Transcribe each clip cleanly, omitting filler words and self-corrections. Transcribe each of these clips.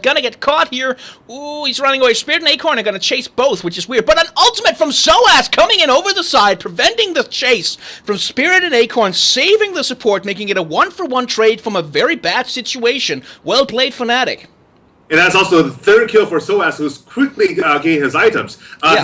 Gonna get caught here. Ooh, he's running away. Spirit and Acorn are gonna chase both, which is weird. But an ultimate from Zoas coming in over the side, preventing the chase from Spirit and Acorn, saving the support, making it a 1-for-1 trade from a very bad situation. Well played, Fnatic. And that's also the third kill for Soas, who's quickly getting his items.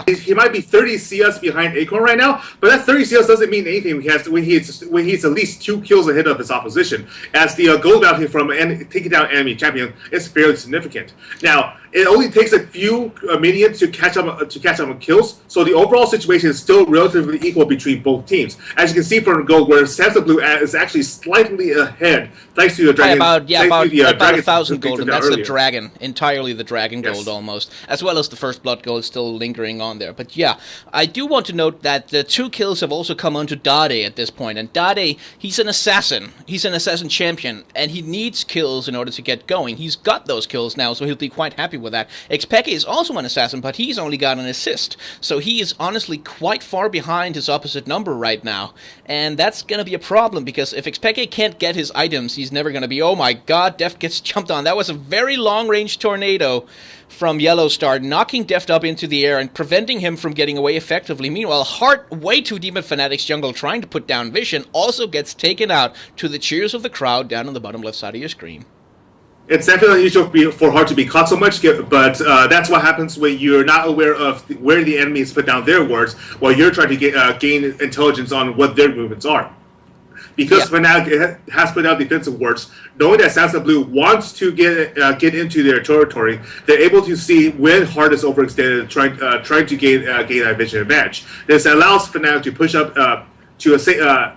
He might be 30 CS behind Acorn right now, but that 30 CS doesn't mean anything when he's at least 2 kills ahead of his opposition. As the goal bounty from taking down enemy champion is fairly significant. Now, it only takes a few minions to catch up on kills, so the overall situation is still relatively equal between both teams. As you can see from the goal, where Samsung Blue is actually slightly ahead, thanks to the dragon. About 1,000 gold, and that's earlier. The dragon, entirely the dragon gold almost, as well as the first blood gold still lingering on there. But yeah, I do want to note that the 2 kills have also come onto Dade at this point, and Dade, he's an assassin. He's an assassin champion, and he needs kills in order to get going. He's got those kills now, so he'll be quite happy with that. Xpeke is also an assassin, but he's only got an assist, so he is honestly quite far behind his opposite number right now, and that's going to be a problem, because if Xpeke can't get his items, he's never going to be, oh my god, Deft gets jumped on. That was a very long-range tornado from Yellow Star, knocking Deft up into the air and preventing him from getting away effectively. Meanwhile, Heart, way too deep in Fnatic's jungle, trying to put down Vision, also gets taken out to the cheers of the crowd down on the bottom left side of your screen. It's definitely unusual for Heart to be caught so much, but that's what happens when you're not aware of where the enemies put down their wards, while you're trying to gain intelligence on what their movements are. Because Fnatic has put out defensive wards, knowing that Samsung Blue wants to get into their territory, they're able to see when Heart is overextended, trying to gain that vision advantage. This allows Fnatic to push up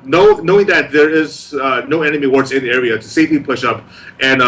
knowing that there is no enemy wards in the area, to safely push up and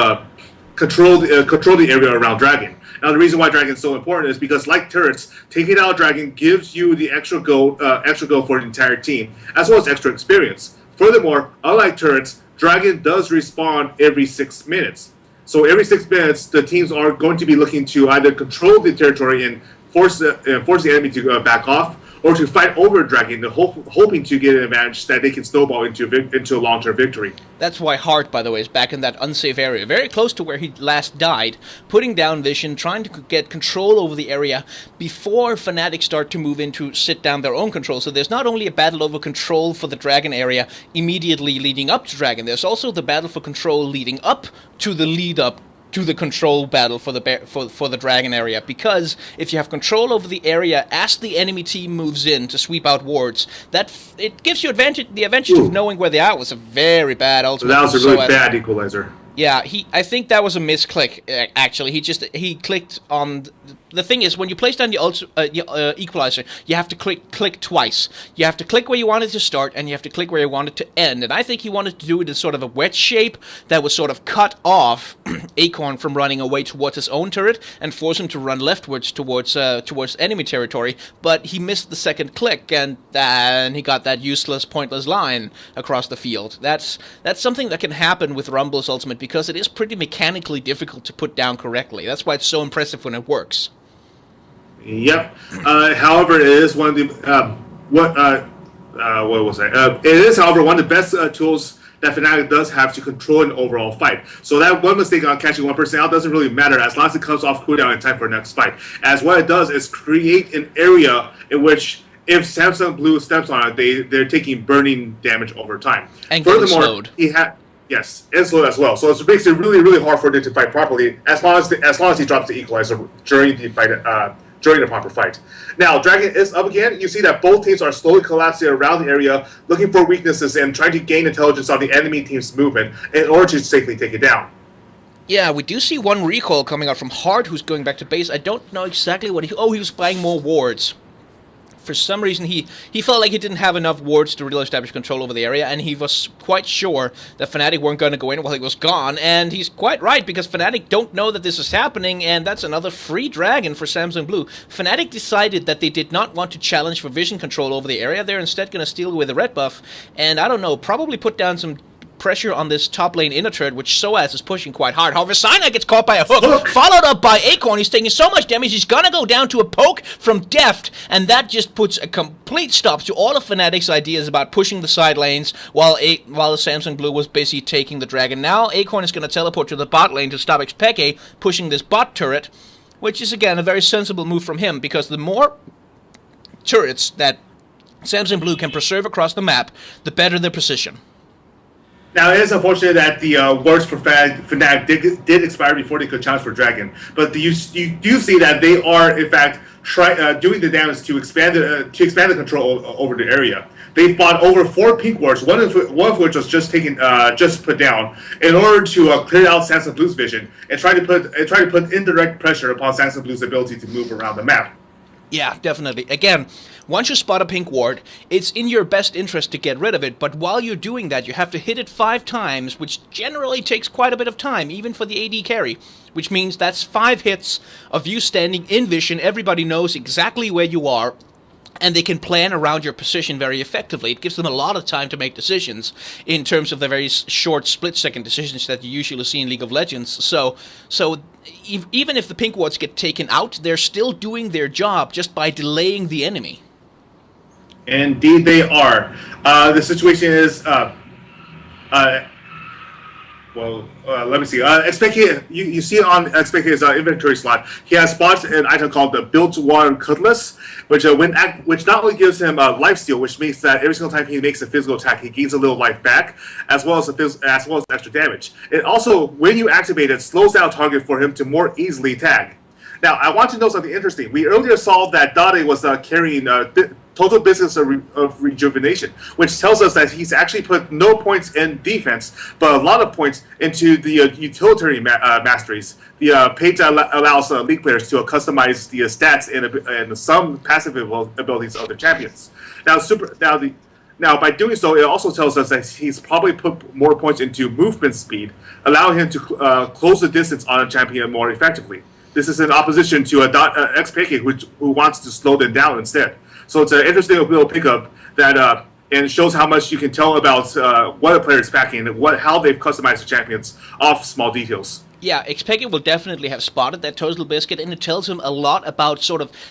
control the area around Dragon. Now, the reason why Dragon is so important is because, like turrets, taking out Dragon gives you the extra go for the entire team, as well as extra experience. Furthermore, unlike turrets, Dragon does respawn every 6 minutes. So every 6 minutes, the teams are going to be looking to either control the territory and force the enemy to back off, or to fight over Dragon, hoping to get an advantage that they can snowball into a long-term victory. That's why Heart, by the way, is back in that unsafe area, very close to where he last died, putting down Vision, trying to get control over the area before Fnatic start to move in to sit down their own control. So there's not only a battle over control for the Dragon area immediately leading up to Dragon, there's also the battle for control leading up to the lead-up to the control battle for the Dragon area, because if you have control over the area as the enemy team moves in to sweep out wards, it gives you the advantage of knowing where they are. It was a very bad ultimate. That was a really bad equalizer. Yeah, I think that was a misclick, actually. He clicked on... The thing is, when you place down the equalizer, you have to click twice. You have to click where you want it to start, and you have to click where you want it to end. And I think he wanted to do it in sort of a wedge shape that would sort of cut off Acorn from running away towards his own turret and force him to run leftwards towards enemy territory. But he missed the second click, and he got that useless, pointless line across the field. That's something that can happen with Rumble's ultimate, because it is pretty mechanically difficult to put down correctly. That's why it's so impressive when it works. Yep. However, it is one of the what was I? It is, however, one of the best tools that Fnatic does have to control an overall fight. So that one mistake on catching one person out doesn't really matter as long as it comes off cooldown in time for the next fight. As what it does is create an area in which, if Samsung Blue steps on it, they're taking burning damage over time. And furthermore, yes, and slow as well. So it makes it really, really hard for them to fight properly as long as he drops the equalizer during the fight. During the proper fight. Now, Dragon is up again. You see that both teams are slowly collapsing around the area, looking for weaknesses and trying to gain intelligence on the enemy team's movement in order to safely take it down. Yeah, we do see one recoil coming out from Heart, who's going back to base. I don't know exactly what he was buying more wards. For some reason, he felt like he didn't have enough wards to really establish control over the area, and he was quite sure that Fnatic weren't going to go in while he was gone, and he's quite right, because Fnatic don't know that this is happening, and that's another free Dragon for Samsung Blue. Fnatic decided that they did not want to challenge for vision control over the area. They're instead going to steal away the red buff, and I don't know, probably put down some pressure on this top lane inner turret, which Soaz is pushing quite hard. However, Sinai gets caught by a hook, followed up by Acorn. He's taking so much damage, he's gonna go down to a poke from Deft, and that just puts a complete stop to all of Fnatic's ideas about pushing the side lanes while the Samsung Blue was busy taking the dragon. Now Acorn is gonna teleport to the bot lane to stop Xpeke pushing this bot turret, which is, again, a very sensible move from him, because the more turrets that Samsung Blue can preserve across the map, the better their position. Now, it is unfortunate that the words for Fnatic did expire before they could challenge for Dragon, but you do see that they are, in fact, doing the damage to expand the control over the area. They fought over 4 pink wards, one of which was just put down, in order to clear out Samsung Blue's vision and try to put indirect pressure upon Samsung Blue's ability to move around the map. Yeah, definitely. Again, once you spot a pink ward, it's in your best interest to get rid of it, but while you're doing that, you have to hit it 5 times, which generally takes quite a bit of time, even for the AD carry, which means that's 5 hits of you standing in vision. Everybody knows exactly where you are, and they can plan around your position very effectively. It gives them a lot of time to make decisions in terms of the very short split-second decisions that you usually see in League of Legends. So even if the pink wards get taken out, they're still doing their job just by delaying the enemy. Indeed, they are. The situation is, let me see. Xpeke, you see on Xpeke's inventory slot, he has bought an item called the Built One Cutlass, which not only gives him lifesteal, which means that every single time he makes a physical attack, he gains a little life back, as well as extra damage. It also, when you activate it, slows down target for him to more easily tag. Now, I want to know something interesting. We earlier saw that Dade was carrying Total Business of Rejuvenation, which tells us that he's actually put no points in defense, but a lot of points into the utilitarian masteries, the page that allows League players to customize the stats and some passive abilities of the champions. Now, by doing so, it also tells us that he's probably put more points into movement speed, allowing him to close the distance on a champion more effectively. This is in opposition to Xpeke, who wants to slow them down instead. So it's an interesting little pickup that and shows how much you can tell about what a player is packing and how they've customized the champions off small details. Yeah, Xpeke will definitely have spotted that Total Biscuit, and it tells him a lot about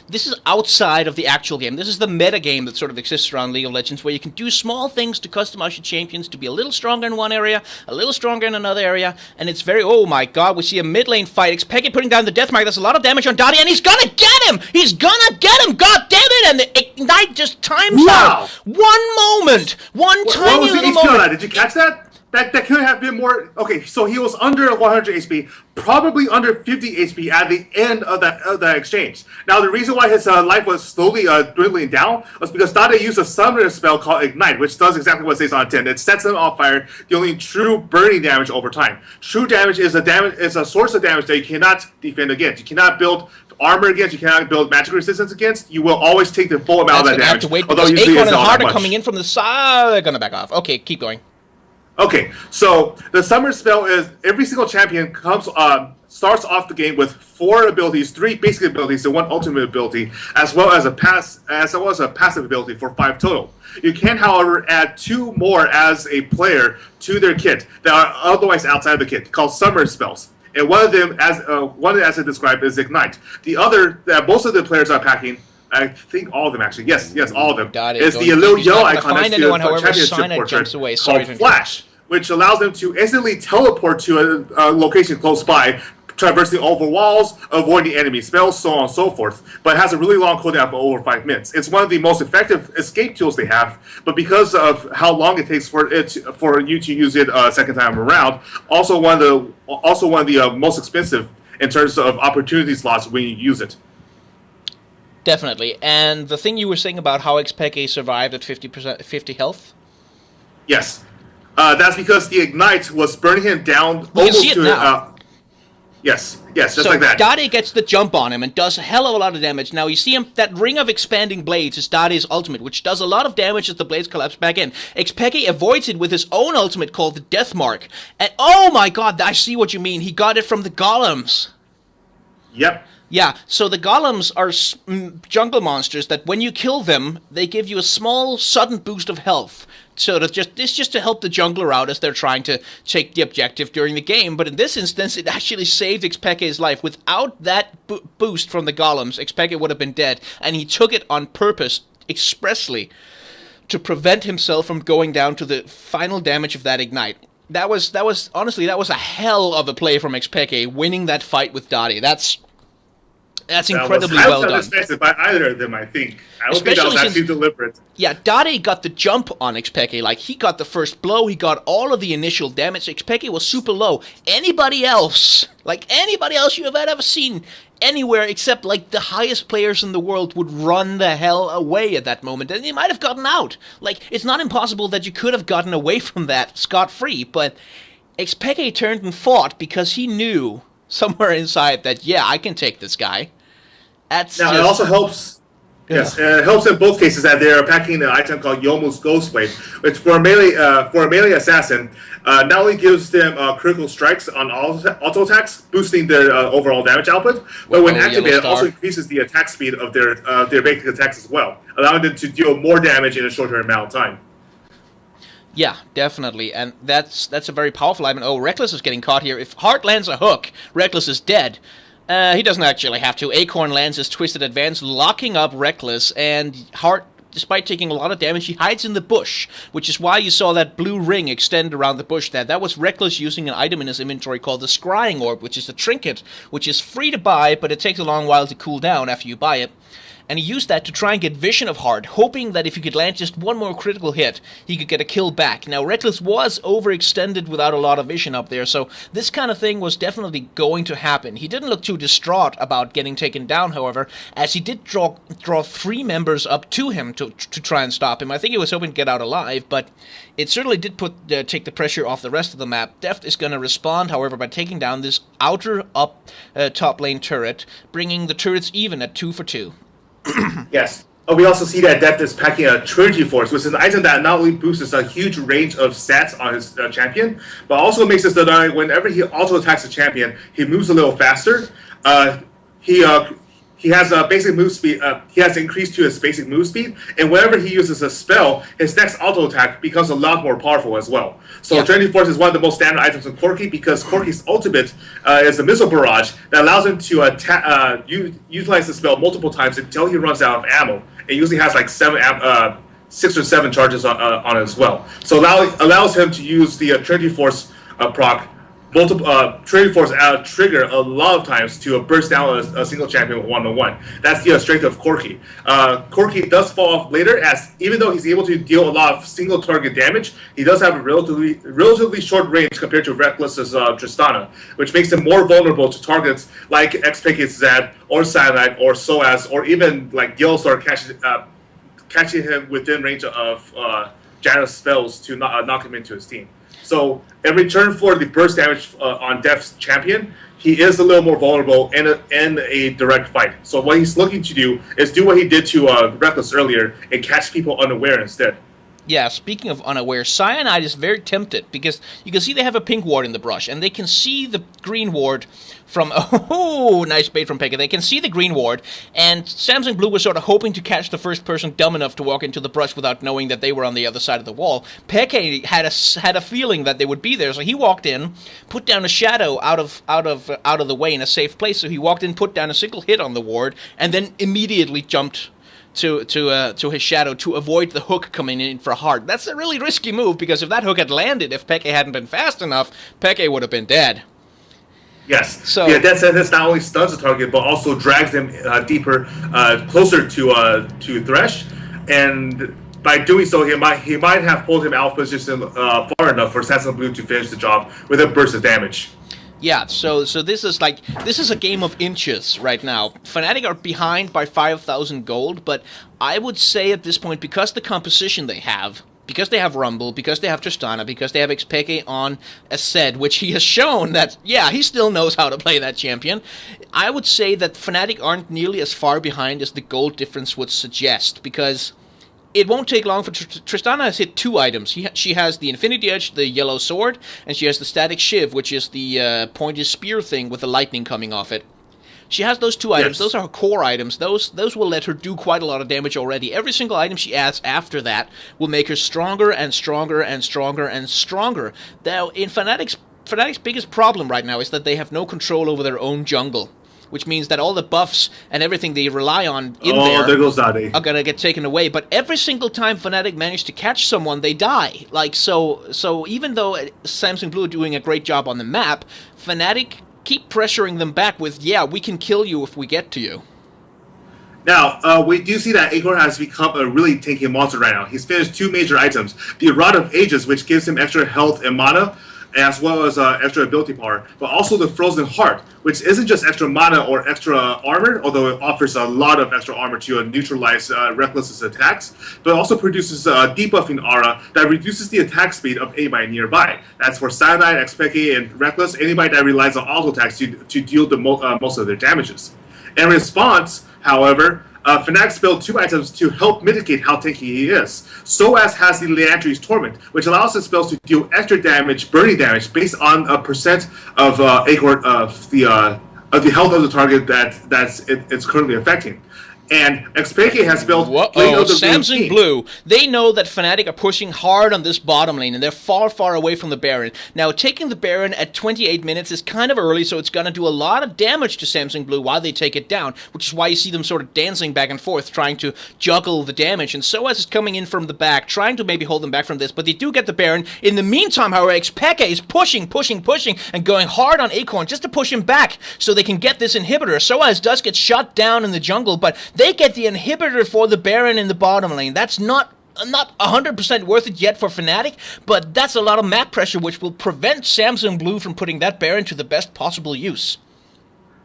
this is outside of the actual game. This is the meta game that sort of exists around League of Legends, where you can do small things to customize your champions to be a little stronger in one area, a little stronger in another area, and it's very, oh my god, we see a mid lane fight. Xpeke putting down the death mark. That's a lot of damage on Dottie, and he's gonna get him! He's gonna get him! God damn it! And the Ignite just times out. One moment! One tiny little moment. Did you catch that? That could have been more. Okay, so he was under 100 HP, probably under 50 HP at the end of that exchange. Now, the reason why his life was slowly dwindling down was because Dade used a summoner spell called Ignite, which does exactly what it says on tin. It sets him on fire, dealing true burning damage over time. True damage is a source of damage that you cannot defend against. You cannot build armor against, you cannot build magic resistance against. You will always take the full amount of that damage. Have to wait because Acorn and Heart are coming in from the side. They're gonna back off. Okay, keep going. Okay, so the summer spell is every single champion starts off the game with 4 abilities, 3 basic abilities, and 1 ultimate ability, as well as a passive ability for 5 total. You can, however, add 2 more as a player to their kit that are otherwise outside the kit, called summer spells. And one of them, as it described, is Ignite. The other that most of the players are packing, I think all of them actually. Yes, all of them. Is the little yellow icon next to the championship portrait called Flash, which allows them to instantly teleport to a location close by, traversing over walls, avoiding enemy spells, so on and so forth. But it has a really long cooldown of over 5 minutes. It's one of the most effective escape tools they have, but because of how long it takes for you to use it a second time around, also one of the most expensive in terms of opportunity slots when you use it. Definitely. And the thing you were saying about how Xpeke survived at 50 health? Yes. That's because the Ignite was burning him down almost to... Yes, just like that. Dade gets the jump on him and does a hell of a lot of damage. Now, you see him, that Ring of Expanding Blades is Dade's ultimate, which does a lot of damage as the blades collapse back in. Xpeke avoids it with his own ultimate called the Death Mark. And, oh my god, I see what you mean. He got it from the golems. Yep. Yeah, so the golems are jungle monsters that when you kill them, they give you a small, sudden boost of health. So just to help the jungler out as they're trying to take the objective during the game. But in this instance, it actually saved Xpeke's life. Without that boost from the golems, Xpeke would have been dead, and he took it on purpose, expressly, to prevent himself from going down to the final damage of that ignite. That was honestly, that was a hell of a play from Xpeke, winning that fight with Dottie. That's incredibly well done. That was unexpected by either of them, I think. I don't think that was actually deliberate. Yeah, Dottie got the jump on Xpeke. Like, he got the first blow, he got all of the initial damage. Xpeke was super low. Anybody else you have ever seen anywhere except, like, the highest players in the world would run the hell away at that moment, and they might have gotten out. Like, it's not impossible that you could have gotten away from that scot-free, but Xpeke turned and fought because he knew somewhere inside that, yeah, I can take this guy. It also helps. Yes, it helps in both cases that they're packing an item called Yomu's Ghostblade, which for a melee assassin, not only gives them critical strikes on auto attacks, boosting their overall damage output, but when activated, it also increases the attack speed of their basic attacks as well, allowing them to deal more damage in a shorter amount of time. Yeah, definitely, and that's a very powerful item. Oh, Reckless is getting caught here. If Hart lands a hook, Reckless is dead. He doesn't actually have to. Acorn lands his Twisted Advance, locking up Reckless, and Hart, despite taking a lot of damage, he hides in the bush, which is why you saw that blue ring extend around the bush there. That was Reckless using an item in his inventory called the Scrying Orb, which is a trinket, which is free to buy, but it takes a long while to cool down after you buy it. And he used that to try and get vision of Hart, hoping that if he could land just one more critical hit, he could get a kill back. Now, Reckless was overextended without a lot of vision up there, so this kind of thing was definitely going to happen. He didn't look too distraught about getting taken down, however, as he did draw 3 members up to him to try and stop him. I think he was hoping to get out alive, but it certainly did take the pressure off the rest of the map. Deft is going to respond, however, by taking down this outer top lane turret, bringing the turrets even at 2 for 2. Yes. We also see that Deft is packing a Trinity Force, which is an item that not only boosts a huge range of stats on his champion, but also makes it so that whenever he auto attacks a champion, he moves a little faster. He has a basic move speed. He has increased to his basic move speed, and whenever he uses a spell, his next auto attack becomes a lot more powerful as well. So Trinity Force is one of the most standard items in Corki because Corki's ultimate is a missile barrage that allows him to utilize the spell multiple times until he runs out of ammo. It usually has like 6 or 7 charges on it as well. So allows him to use the Trinity Force proc. Trinity Force trigger a lot of times to burst down a single champion with 1-on-1. That's the strength of Corki. Corki does fall off later, as even though he's able to deal a lot of single target damage, he does have a relatively short range compared to Reckless's Tristana, which makes him more vulnerable to targets like Xpeke's Zed or Cyanide or Soaz or even like Yellowstar catching him within range of Janus spells to knock him into his team. So, in return for the burst damage on Deft's champion, he is a little more vulnerable in a direct fight. So, what he's looking to do is do what he did to Reckless earlier and catch people unaware instead. Yeah, speaking of unaware, Cyanide is very tempted because you can see they have a pink ward in the brush, and they can see the green ward from... Oh, nice bait from Pekka. They can see the green ward, and Samsung Blue was sort of hoping to catch the first person dumb enough to walk into the brush without knowing that they were on the other side of the wall. Pekka had a feeling that they would be there, so he walked in, put down a shadow out of the way in a safe place. So he walked in, put down a single hit on the ward, and then immediately jumped to his shadow to avoid the hook coming in for Hart. That's a really risky move, because if that hook had landed, if Pekka hadn't been fast enough, Pekka would have been dead. Yes. So yeah, that not only stuns the target, but also drags them deeper, closer to Thresh, and by doing so, he might have pulled him out of position far enough for Samsung Blue to finish the job with a burst of damage. Yeah, so this is a game of inches right now. Fnatic are behind by 5,000 gold, but I would say at this point, because the composition they have, because they have Rumble, because they have Tristana, because they have Xpeke on Asced, which he has shown that, yeah, he still knows how to play that champion, I would say that Fnatic aren't nearly as far behind as the gold difference would suggest, because it won't take long for Tristana has hit 2 items. She has the Infinity Edge, the yellow sword, and she has the Static Shiv, which is the pointed spear thing with the lightning coming off it. She has those 2 items. Yes. Those are her core items. Those will let her do quite a lot of damage already. Every single item she adds after that will make her stronger and stronger and stronger and stronger. Now, in Fnatic's biggest problem right now is that they have no control over their own jungle, which means that all the buffs and everything they rely on there goes Dade. are going to get taken away. But every single time Fnatic manage to catch someone, they die. Like, so even though Samsung Blue are doing a great job on the map, Fnatic keep pressuring them back with, yeah, we can kill you if we get to you. Now, we do see that Acorn has become a really tanky monster right now. He's finished 2 major items. The Rod of Ages, which gives him extra health and mana, as well as extra ability power, but also the Frozen Heart, which isn't just extra mana or extra armor, although it offers a lot of extra armor to neutralize Reckless's attacks, but also produces a debuffing aura that reduces the attack speed of anybody nearby. That's for Cyanide, Xpeke, and Reckless, anybody that relies on auto attacks to deal the most of their damages. In response, however, Fnatic built 2 items to help mitigate how tanky he is. Soaz has the Leandri's Torment, which allows his spells to deal extra damage, burning damage, based on a percent of Acorn of the health of the target it's currently affecting. And Xpeke has built Samsung Blue. They know that Fnatic are pushing hard on this bottom lane, and they're far, far away from the Baron. Now, taking the Baron at 28 minutes is kind of early, so it's going to do a lot of damage to Samsung Blue while they take it down, which is why you see them sort of dancing back and forth, trying to juggle the damage. And Soaz is coming in from the back, trying to maybe hold them back from this, but they do get the Baron. In the meantime, however, Xpeke is pushing, and going hard on Acorn just to push him back so they can get this inhibitor. Soaz does get shot down in the jungle, but they get the inhibitor for the Baron in the bottom lane. That's not 100% worth it yet for Fnatic, but that's a lot of map pressure which will prevent Samsung Blue from putting that Baron to the best possible use.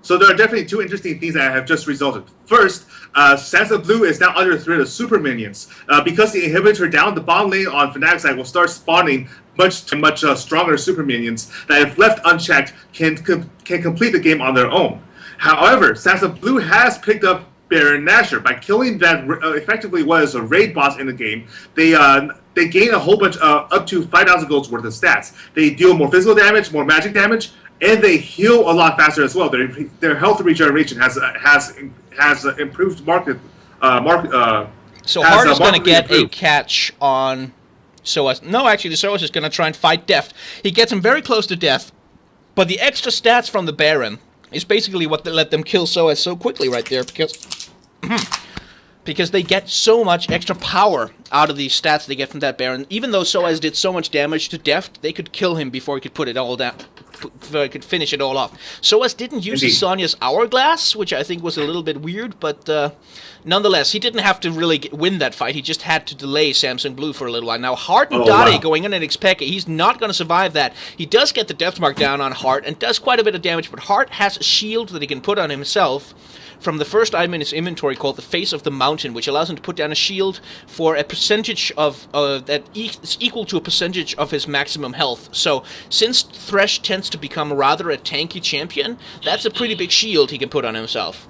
So there are definitely 2 interesting things that have just resulted. First, Samsung Blue is now under threat of super minions. Because the inhibitor down the bottom lane on Fnatic's side will start spawning much stronger super minions that, if left unchecked, can complete the game on their own. However, Samsung Blue has picked up Baron Nashor. By killing that effectively was a raid boss in the game, they gain a whole bunch up to 5,000 golds worth of stats. They deal more physical damage, more magic damage, and they heal a lot faster as well. Their health regeneration has improved market. So Hart is going to get a catch on Soaz. No, actually, the Soaz is going to try and fight death. He gets him very close to death, but the extra stats from the Baron is basically what let them kill Soaz so quickly right there, because they get so much extra power out of the stats they get from that Baron. Even though Soaz did so much damage to Deft, they could kill him before he could put it all down, before he could finish it all off. Soaz didn't use Sonya's Hourglass, which I think was a little bit weird, but nonetheless, he didn't have to really win that fight. He just had to delay Samsung Blue for a little while. Now, Hart and Dade going in at Xpeke, he's not going to survive that. He does get the death mark down on Hart and does quite a bit of damage, but Hart has a shield that he can put on himself from the first item in his inventory called the Face of the Mountain, which allows him to put down a shield for a percentage of that is equal to a percentage of his maximum health. So, since Thresh tends to become rather a tanky champion, that's a pretty big shield he can put on himself.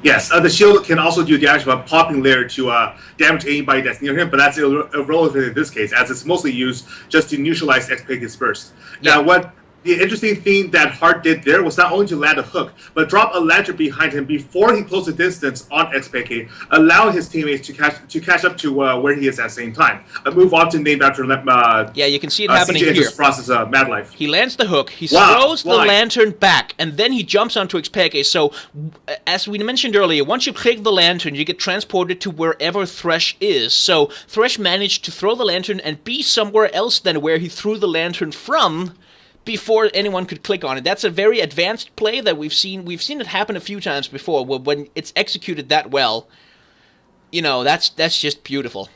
Yes, the shield can also do damage by popping layer to damage anybody that's near him, but that's irrelevant in this case, as it's mostly used just to neutralize Xpeke's burst. Yeah. Now, what the interesting thing that Hart did there was not only to land a hook, but drop a lantern behind him before he closed the distance on Xpeke, allowing his teammates to catch up to where he is at the same time. A move often named after yeah, you can see it happening CJ here. Frost's Mad Life. He lands the hook, he throws the lantern back, and then he jumps onto Xpeke. So, as we mentioned earlier, once you click the lantern, you get transported to wherever Thresh is. So, Thresh managed to throw the lantern and be somewhere else than where he threw the lantern from before anyone could click on it. That's a very advanced play that we've seen it happen a few times before. When it's executed that well, you know, that's just beautiful.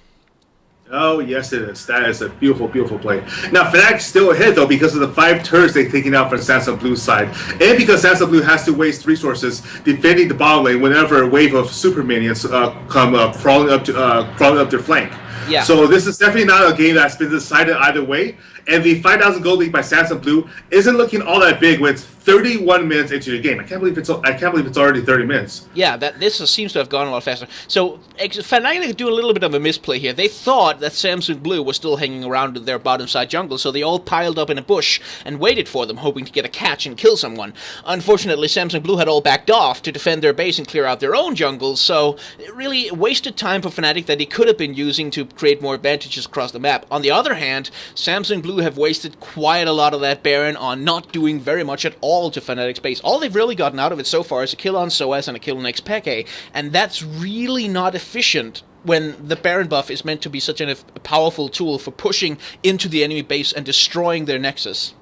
Oh, yes, it is. That is a beautiful, beautiful play. Now, Fnatic's still ahead, though, because of the 5 turrets they've taken out from Samsung Blue's side. And because Samsung Blue has to waste resources defending the bottom lane whenever a wave of super minions come crawling up their flank. Yeah. So this is definitely not a game that's been decided either way. And the 5,000 gold lead by Samsung Blue isn't looking all that big when it's 31 minutes into the game. I can't believe it's already 30 minutes. Yeah, this seems to have gone a lot faster. So Fnatic do a little bit of a misplay here. They thought that Samsung Blue was still hanging around in their bottom side jungle, so they all piled up in a bush and waited for them, hoping to get a catch and kill someone. Unfortunately, Samsung Blue had all backed off to defend their base and clear out their own jungles, so it really wasted time for Fnatic that he could have been using to create more advantages across the map. On the other hand, Samsung Blue have wasted quite a lot of that Baron on not doing very much at all to Fnatic's base. All they've really gotten out of it so far is a kill on SOAS and a kill on Xpeke, and that's really not efficient when the Baron buff is meant to be such a powerful tool for pushing into the enemy base and destroying their nexus.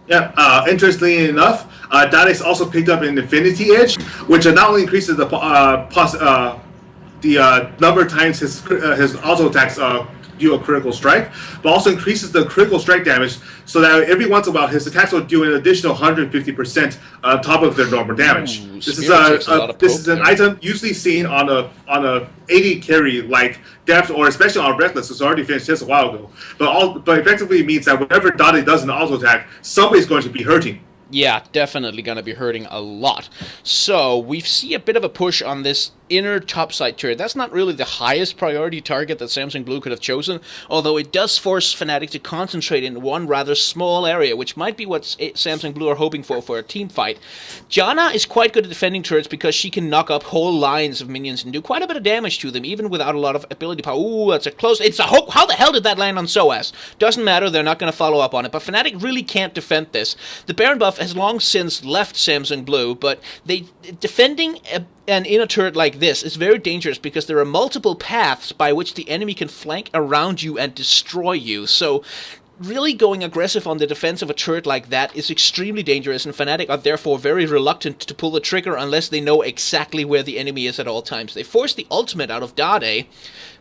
Yeah, interestingly enough, Dade's also picked up an Infinity Edge, which not only increases the number of times his auto attacks do a critical strike, but also increases the critical strike damage, so that every once in a while his attacks will do an additional 150% on top of their normal damage. Ooh, this is an item usually seen on a AD carry like Deft, or especially on Reckless, who's already finished this a while ago. But effectively means that whenever Dade does an auto attack, somebody's going to be hurting. Yeah, definitely going to be hurting a lot. So we see a bit of a push on this inner topside turret. That's not really the highest priority target that Samsung Blue could have chosen, although it does force Fnatic to concentrate in one rather small area, which might be what Samsung Blue are hoping for a team fight. Janna is quite good at defending turrets because she can knock up whole lines of minions and do quite a bit of damage to them, even without a lot of ability power. Ooh, that's a close... It's a hook. How the hell did that land on SOAS? Doesn't matter, they're not going to follow up on it, but Fnatic really can't defend this. The Baron buff has long since left Samsung Blue, but defending an inner turret like this is very dangerous because there are multiple paths by which the enemy can flank around you and destroy you. So really going aggressive on the defense of a turret like that is extremely dangerous, and Fnatic are therefore very reluctant to pull the trigger unless they know exactly where the enemy is at all times. They force the ultimate out of Dade,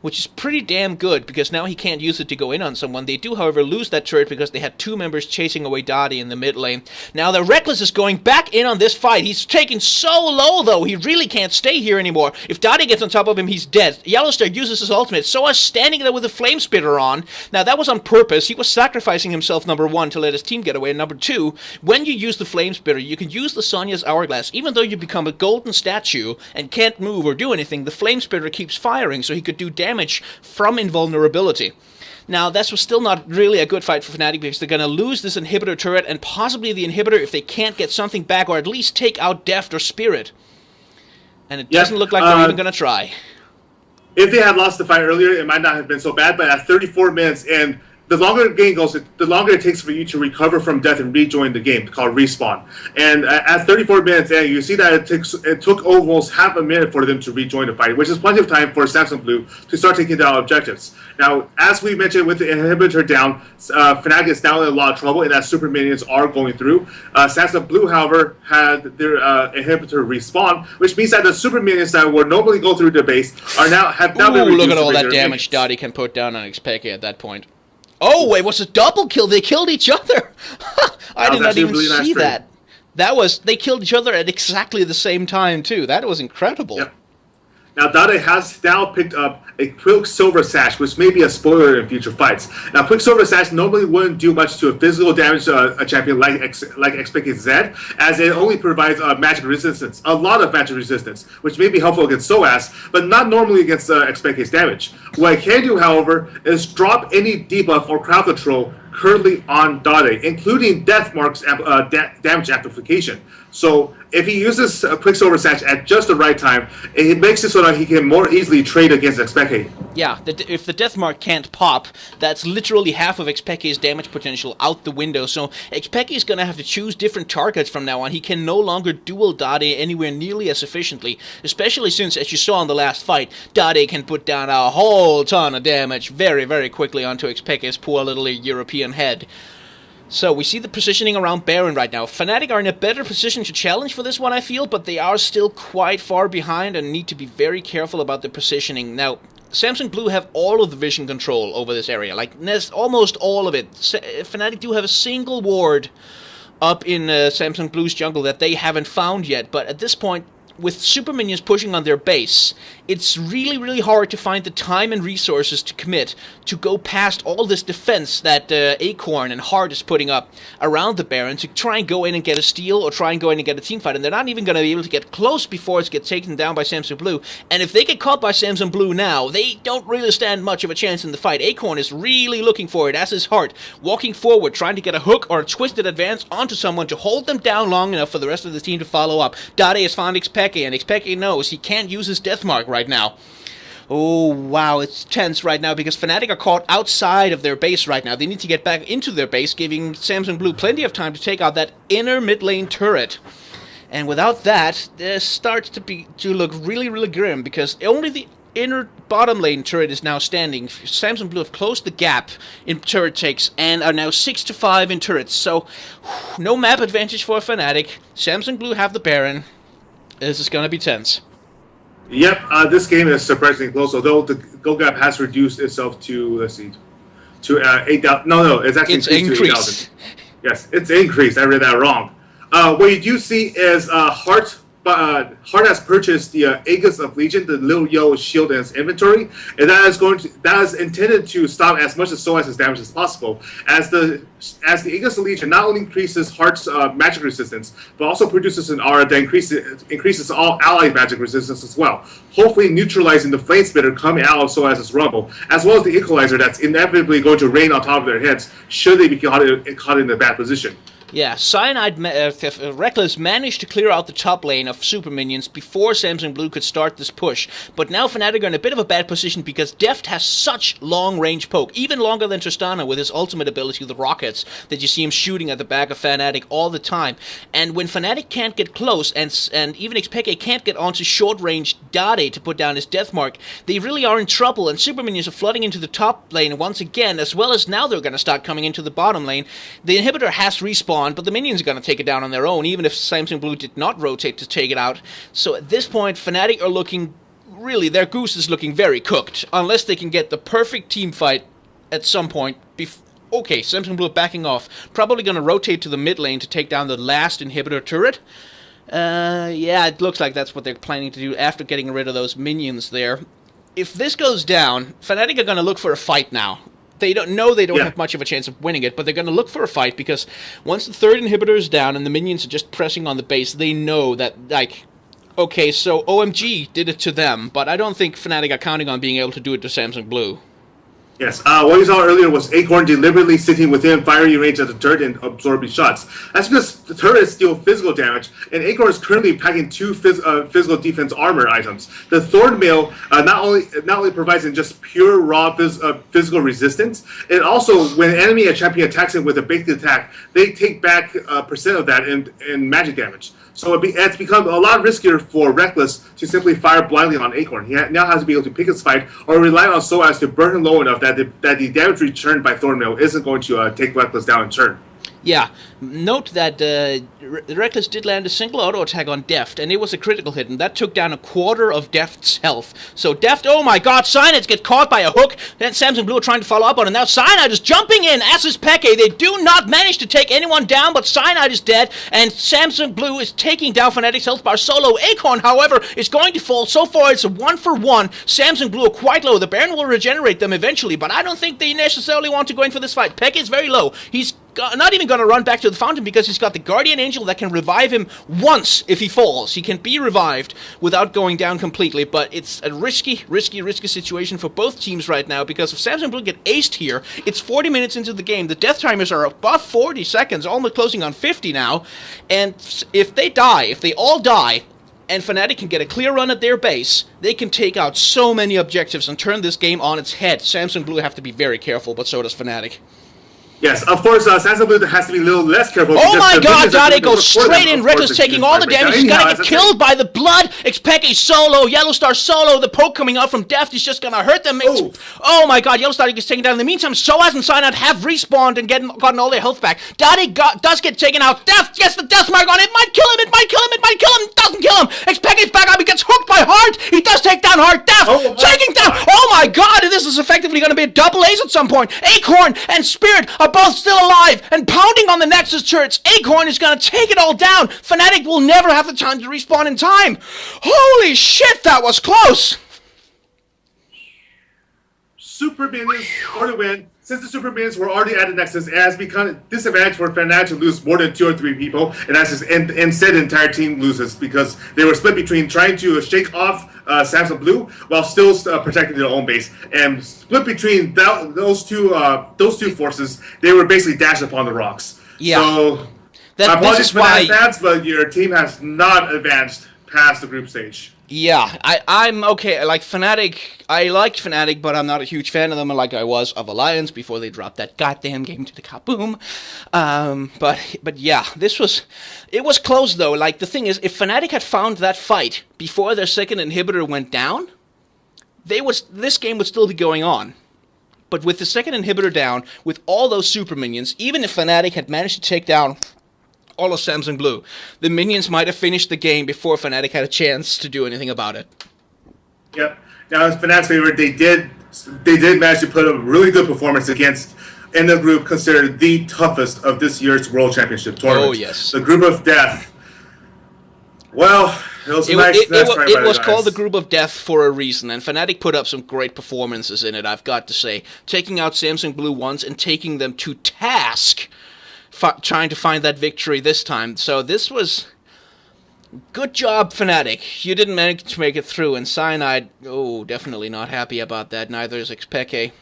which is pretty damn good because now he can't use it to go in on someone. They do, however, lose that turret because they had two members chasing away Dade in the mid lane. Now the Reckless is going back in on this fight. He's taken so low, though. He really can't stay here anymore. If Dade gets on top of him, he's dead. Yellowstar uses his ultimate. Soa's standing there with a flame spitter on. Now that was on purpose. He was sacrificing himself, number one, to let his team get away, and number two, when you use the flame spitter, you can use the Sonya's hourglass. Even though you become a golden statue and can't move or do anything, the flame spitter keeps firing, so he could do damage from invulnerability. Now, this was still not really a good fight for Fnatic because they're going to lose this inhibitor turret and possibly the inhibitor if they can't get something back or at least take out Deft or Spirit. And it doesn't look like they're even going to try. If they had lost the fight earlier, it might not have been so bad, but at 34 minutes and the longer the game goes, the longer it takes for you to recover from death and rejoin the game, called respawn. And at 34 minutes, and you see that it took almost half a minute for them to rejoin the fight, which is plenty of time for Samsung Blue to start taking down objectives. Now, as we mentioned, with the inhibitor down, Fnatic is now in a lot of trouble, and that super minions are going through. Samsung Blue, however, had their inhibitor respawn, which means that the super minions that would normally go through the base have now been reduced. Look at all that damage Dade can put down on Xpeke at that point. Oh, it was a double kill. They killed each other. I did not even see that. They killed each other at exactly the same time, too. That was incredible. Yep. Now, Dade has now picked up a Quicksilver Sash, which may be a spoiler in future fights. Now, Quicksilver Sash normally wouldn't do much to a physical damage to a champion like Xpeke Zed, as it only provides magic resistance, a lot of magic resistance, which may be helpful against SOAS, but not normally against Xpeke's damage. What it can do, however, is drop any debuff or crowd control currently on Dade, including Death Mark's damage amplification. So if he uses a Quicksilver Sash at just the right time, it makes it so that he can more easily trade against Xpeke. Yeah, if the Death Mark can't pop, that's literally half of Xpeke's damage potential out the window. So Xpeke is going to have to choose different targets from now on. He can no longer duel Dade anywhere nearly as efficiently, especially since, as you saw in the last fight, Dade can put down a whole ton of damage very, very quickly onto Xpeke's poor little European head. So we see the positioning around Baron right now. Fnatic are in a better position to challenge for this one, I feel, but they are still quite far behind and need to be very careful about the positioning. Now, Samsung Blue have all of the vision control over this area, like almost all of it. Fnatic do have a single ward up in Samsung Blue's jungle that they haven't found yet, but at this point, with super minions pushing on their base, it's really, really hard to find the time and resources to commit to go past all this defense that Acorn and Hart is putting up around the Baron to try and go in and get a steal or try and go in and get a team fight. And they're not even going to be able to get close before it gets taken down by Samsung Blue. And if they get caught by Samsung Blue now, they don't really stand much of a chance in the fight. Acorn is really looking for it, as is Hart, walking forward, trying to get a hook or a twisted advance onto someone to hold them down long enough for the rest of the team to follow up. Dade has found Xpeke, and Xpeke knows he can't use his death mark right now. Oh, wow, it's tense right now because Fnatic are caught outside of their base right now. They need to get back into their base, giving Samsung Blue plenty of time to take out that inner mid lane turret. And without that, this starts to look really, really grim because only the inner bottom lane turret is now standing. Samsung Blue have closed the gap in turret takes and are now 6-5 in turrets. So, no map advantage for Fnatic. Samsung Blue have the Baron. This is going to be tense. Yep, this game is surprisingly close, although the goal gap has reduced itself to, let's see, to 8,000. No, it's actually increased to 8,000. Yes, it's increased. I read that wrong. What you do see is Hart has purchased the Aegis of Legion, the little yellow shield in its inventory, and that is intended to stop as much of Soaz's damage as possible. As the Aegis of Legion not only increases Hart's magic resistance, but also produces an aura that increases all allied magic resistance as well, hopefully neutralizing the flame spitter coming out of Soaz's rumble, as well as the equalizer that's inevitably going to rain on top of their heads should they be caught in a bad position. Yeah, Cyanide, Reckless managed to clear out the top lane of super minions before Samsung Blue could start this push. But now Fnatic are in a bit of a bad position because Deft has such long-range poke, even longer than Tristana with his ultimate ability, the rockets, that you see him shooting at the back of Fnatic all the time. And when Fnatic can't get close, and even Xpeke can't get onto short-range Dade to put down his death mark, they really are in trouble, and super minions are flooding into the top lane once again, as well as now they're going to start coming into the bottom lane. The inhibitor has respawned, but the minions are going to take it down on their own, even if Samsung Blue did not rotate to take it out. So at this point, Fnatic are looking, really, their goose is looking very cooked, unless they can get the perfect team fight at some point. Okay, Samsung Blue backing off. Probably going to rotate to the mid lane to take down the last inhibitor turret. Yeah, it looks like that's what they're planning to do after getting rid of those minions there. If this goes down, Fnatic are going to look for a fight now. They don't have much of a chance of winning it, but they're going to look for a fight because once the third inhibitor is down and the minions are just pressing on the base, they know that, like, okay, so OMG did it to them, but I don't think Fnatic are counting on being able to do it to Samsung Blue. Yes, what you saw earlier was Acorn deliberately sitting within firing range of the turret and absorbing shots. That's because the turrets deal physical damage, and Acorn is currently packing 2 physical defense armor items. The Thorn Mail not only provides in just pure raw physical resistance, it also, when an enemy or champion attacks it with a baked attack, they take back percent of that in magic damage. So it's become a lot riskier for Reckless to simply fire blindly on Acorn. He now has to be able to pick his fight or rely on Soaz to burn him low enough that the damage returned by Thornmail isn't going to take Reckless down in turn. Yeah, note that Reckless did land a single auto attack on Deft, and it was a critical hit, and that took down a quarter of Deft's health. So Deft, oh my god, Cyanide gets caught by a hook, then Samsung Blue are trying to follow up on it. Now Cyanide is jumping in, as is Peke. They do not manage to take anyone down, but Cyanide is dead, and Samsung Blue is taking down Fnatic's health bar solo. Acorn, however, is going to fall. So far, it's a 1-for-1. Samsung Blue are quite low. The Baron will regenerate them eventually, but I don't think they necessarily want to go in for this fight. Peke is very low. He's not even going to run back to the fountain because he's got the Guardian Angel that can revive him once if he falls. He can be revived without going down completely, but it's a risky situation for both teams right now because if Samsung Blue get aced here, it's 40 minutes into the game. The death timers are above 40 seconds, almost closing on 50 now, and if they all die, and Fnatic can get a clear run at their base, they can take out so many objectives and turn this game on its head. Samsung Blue have to be very careful, but so does Fnatic. Yes, of course, Samsung Blue has to be a little less careful. Oh my god, Dade goes straight in. Reckless taking all the damage. He's gonna get killed by the blood. Xpeke solo, Yellow Star solo. The poke coming out from Deft is just gonna hurt them. Oh my god, Yellow Star gets taken down. In the meantime, Soaz and Cyanide have respawned and gotten all their health back. Dade does get taken out. Deft gets the death mark on it. Might kill him. It might kill him. Doesn't kill him. Xpeke's back up. He gets hooked by Hart. He does take down Hart. Deft taking down. Oh my god, this is effectively going to be a double ace at some point. Acorn and Spirit are both still alive and pounding on the Nexus turrets. Acorn is going to take it all down. Fnatic will never have the time to respawn in time. Holy shit, that was close. Super minions for the win. Since the super minions were already at the Nexus, it has become a disadvantage for Fnatic to lose more than 2 or 3 people, and instead the entire team loses because they were split between trying to shake off Samsung Blue while still protecting their own base. And split between those two forces, they were basically dashed upon the rocks. Yeah. So, my apologies for that, fans, but your team has not advanced past the group stage. Yeah, I'm okay. Like Fnatic, I like Fnatic, but I'm not a huge fan of them like I was of Alliance before they dropped that goddamn game to the kaboom. But yeah, it was close though. Like the thing is, if Fnatic had found that fight before their second inhibitor went down, this game would still be going on. But with the second inhibitor down, with all those super minions, even if Fnatic had managed to take down all of Samsung Blue, the minions might have finished the game before Fnatic had a chance to do anything about it. Yep. Now, as Fnatic's favorite, they did manage to put a really good performance against, in the group considered the toughest of this year's World Championship tournament. Oh, yes. The Group of Death. Well, it was called the Group of Death for a reason, and Fnatic put up some great performances in it, I've got to say. Taking out Samsung Blue once and taking them to task, trying to find that victory this time. So this was good job, Fnatic. You didn't manage to make it through, and Cyanide, definitely not happy about that. Neither is Xpeke.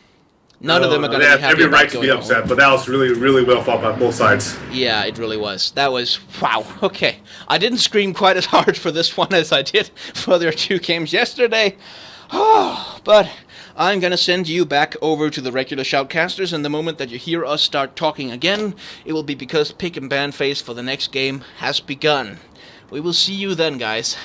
None of them are going to be happy. They have every right to be upset, but that was really, really well fought by both sides. Yeah, it really was. That was, wow, okay. I didn't scream quite as hard for this one as I did for their 2 games yesterday. But I'm going to send you back over to the regular shoutcasters, and the moment that you hear us start talking again, it will be because pick and ban phase for the next game has begun. We will see you then, guys.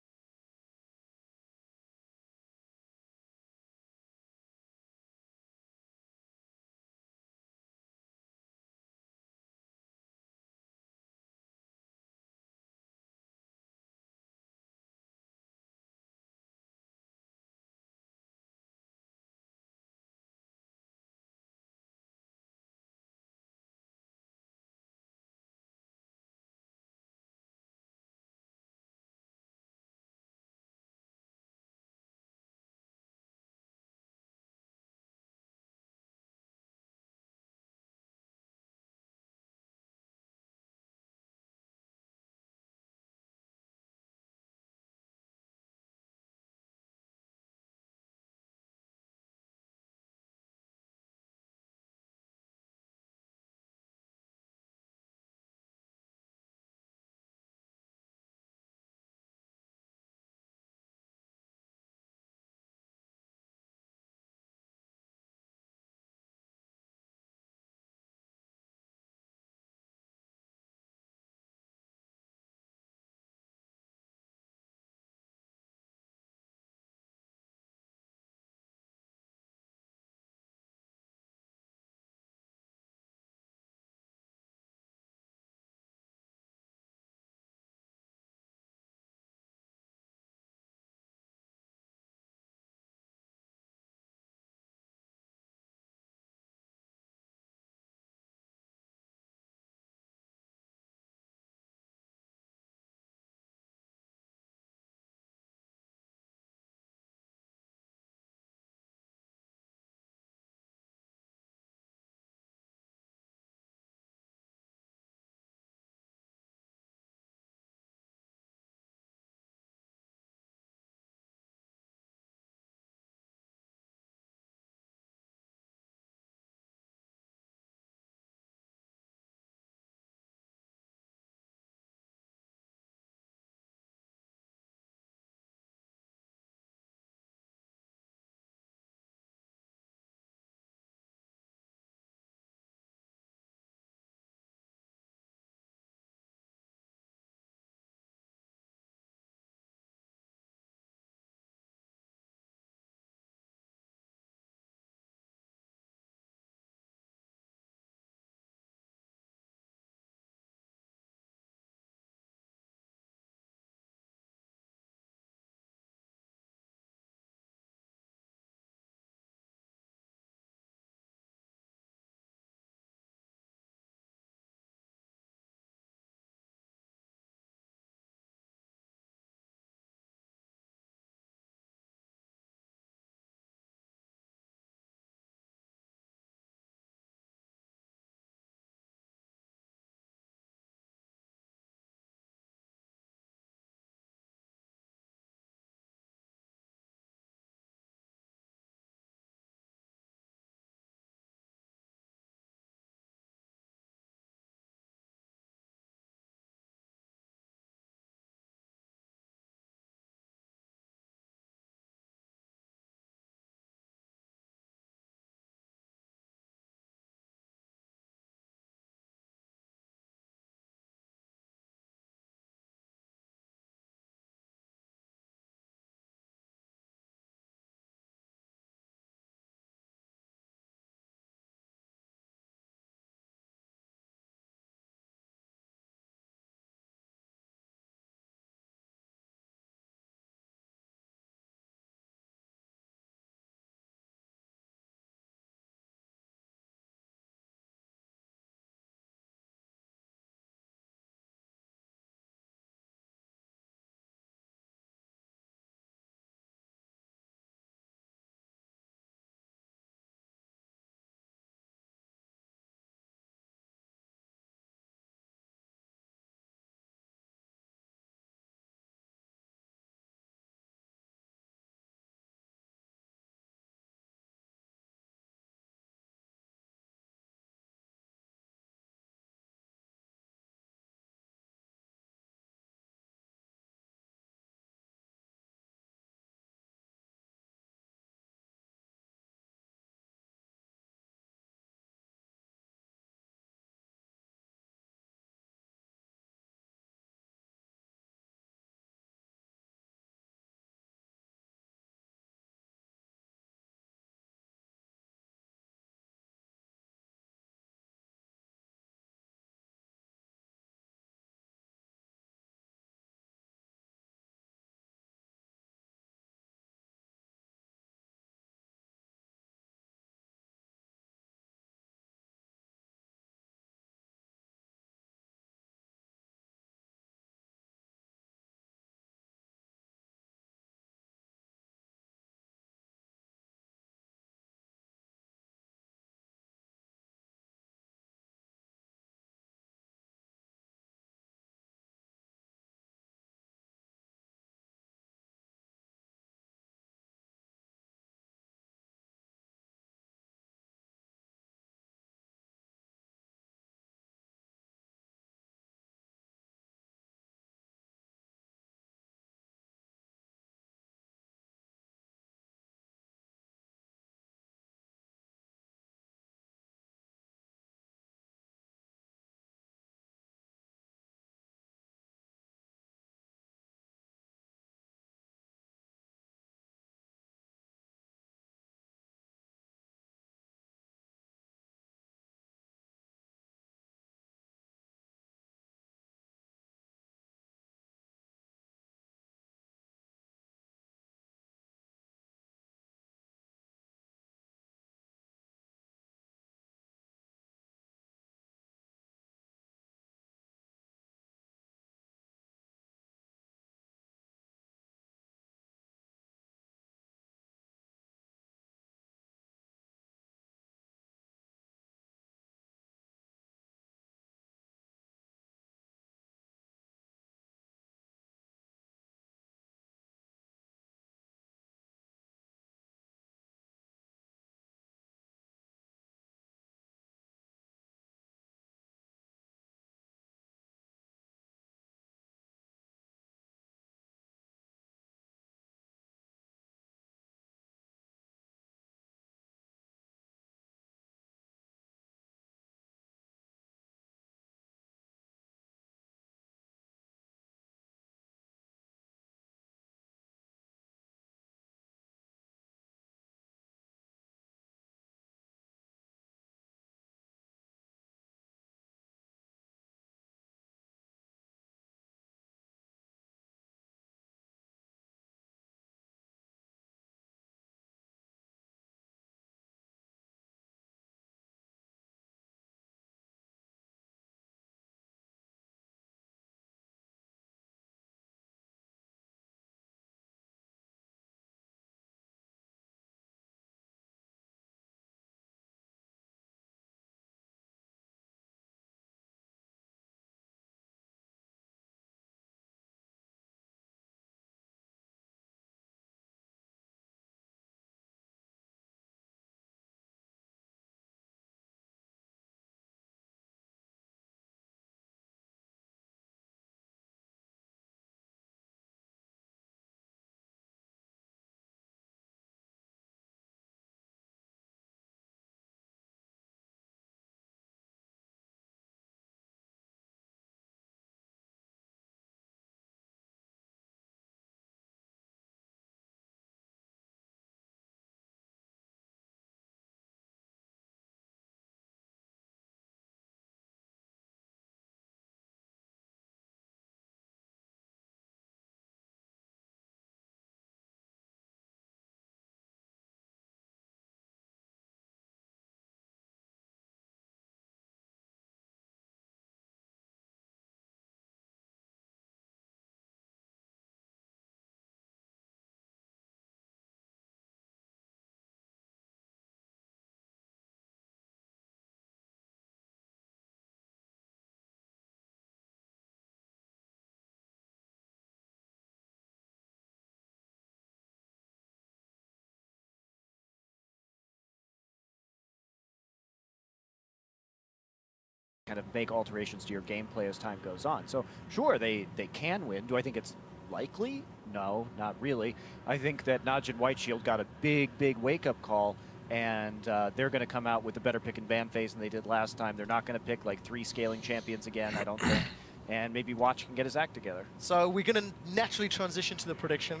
kind of make alterations to your gameplay as time goes on. So sure, they can win. Do I think it's likely? No, not really. I think that Naj and Whiteshield got a big wake-up call, and they're going to come out with a better pick and ban phase than they did last time. They're not going to pick like 3 scaling champions again, I don't think. And maybe Watch can get his act together. So we're going to naturally transition to the prediction.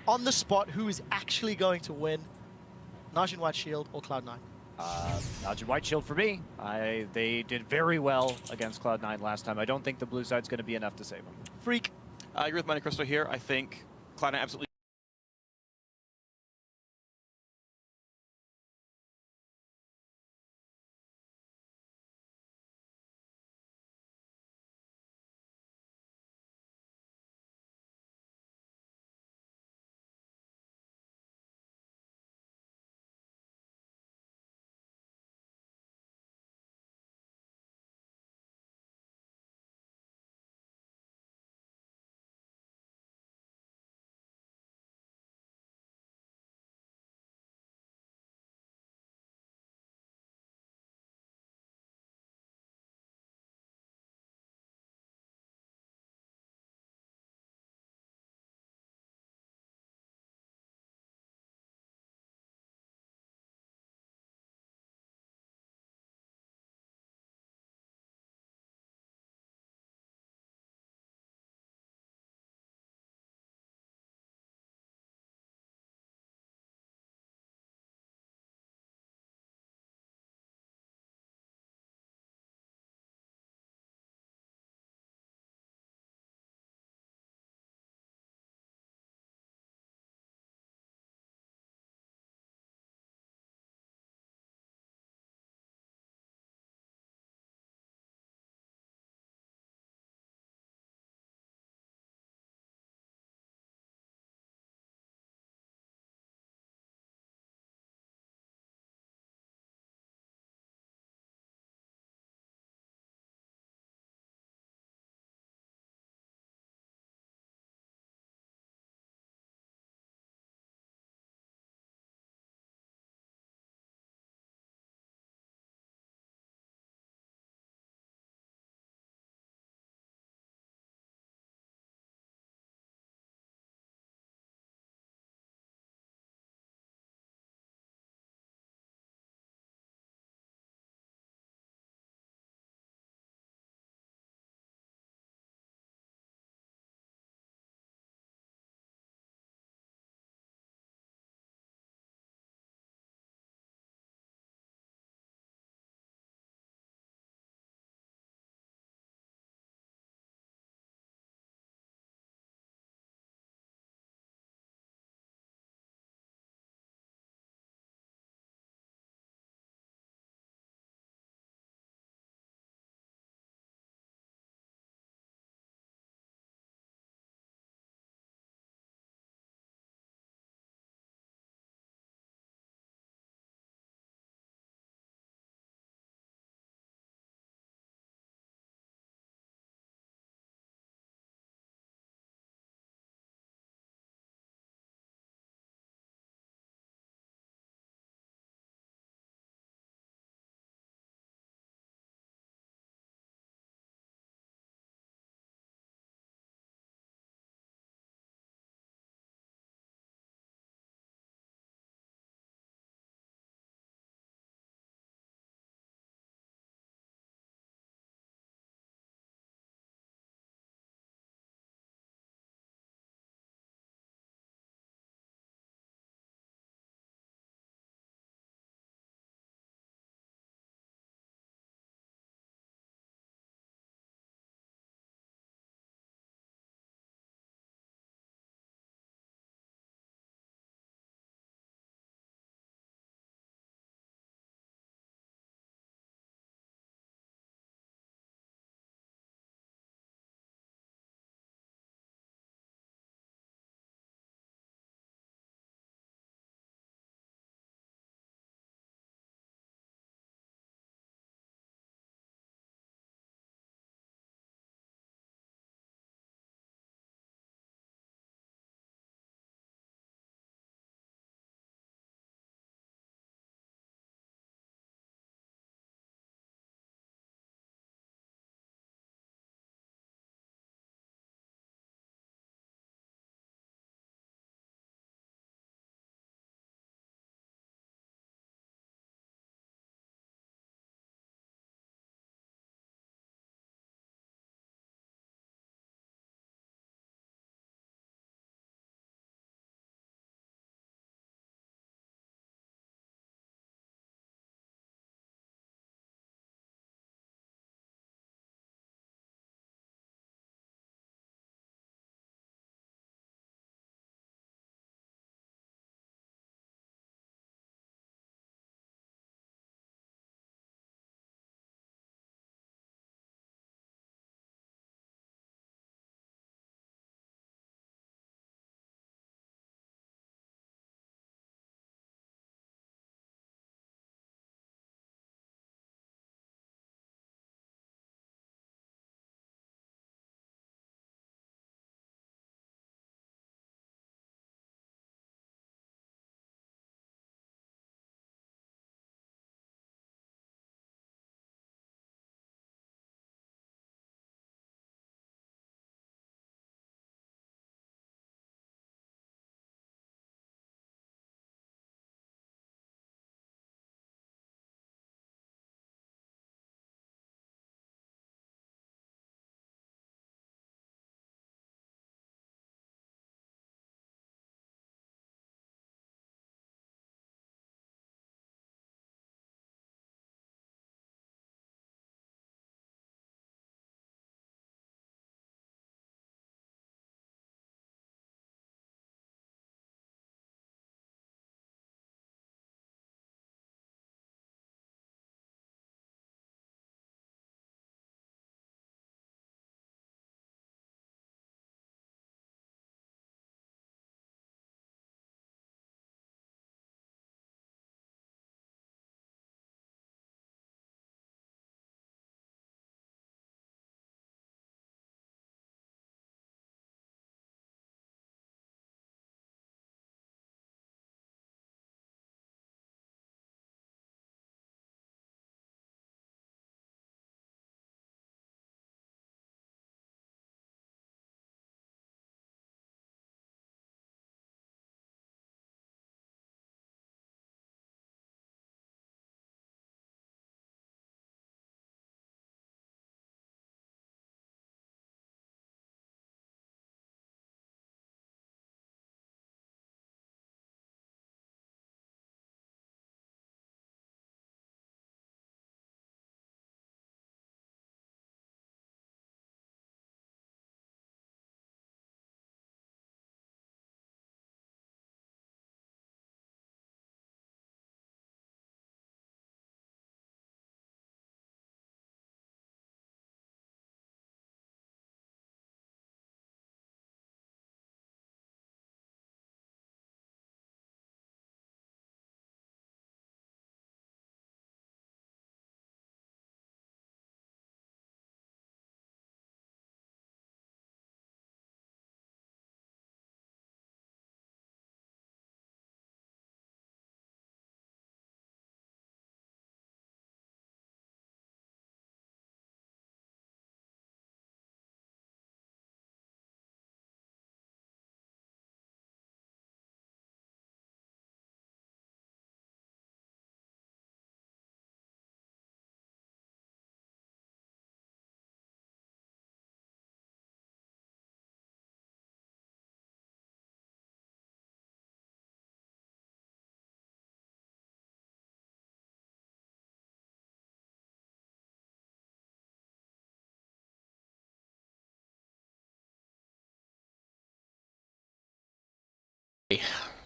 On the spot, who is actually going to win? Najin Whiteshield or Cloud9? Naj and Whiteshield for me. They did very well against Cloud9 last time. I don't think the blue side's going to be enough to save them. Freak. I agree with Monte Cristo here. I think Cloud9 absolutely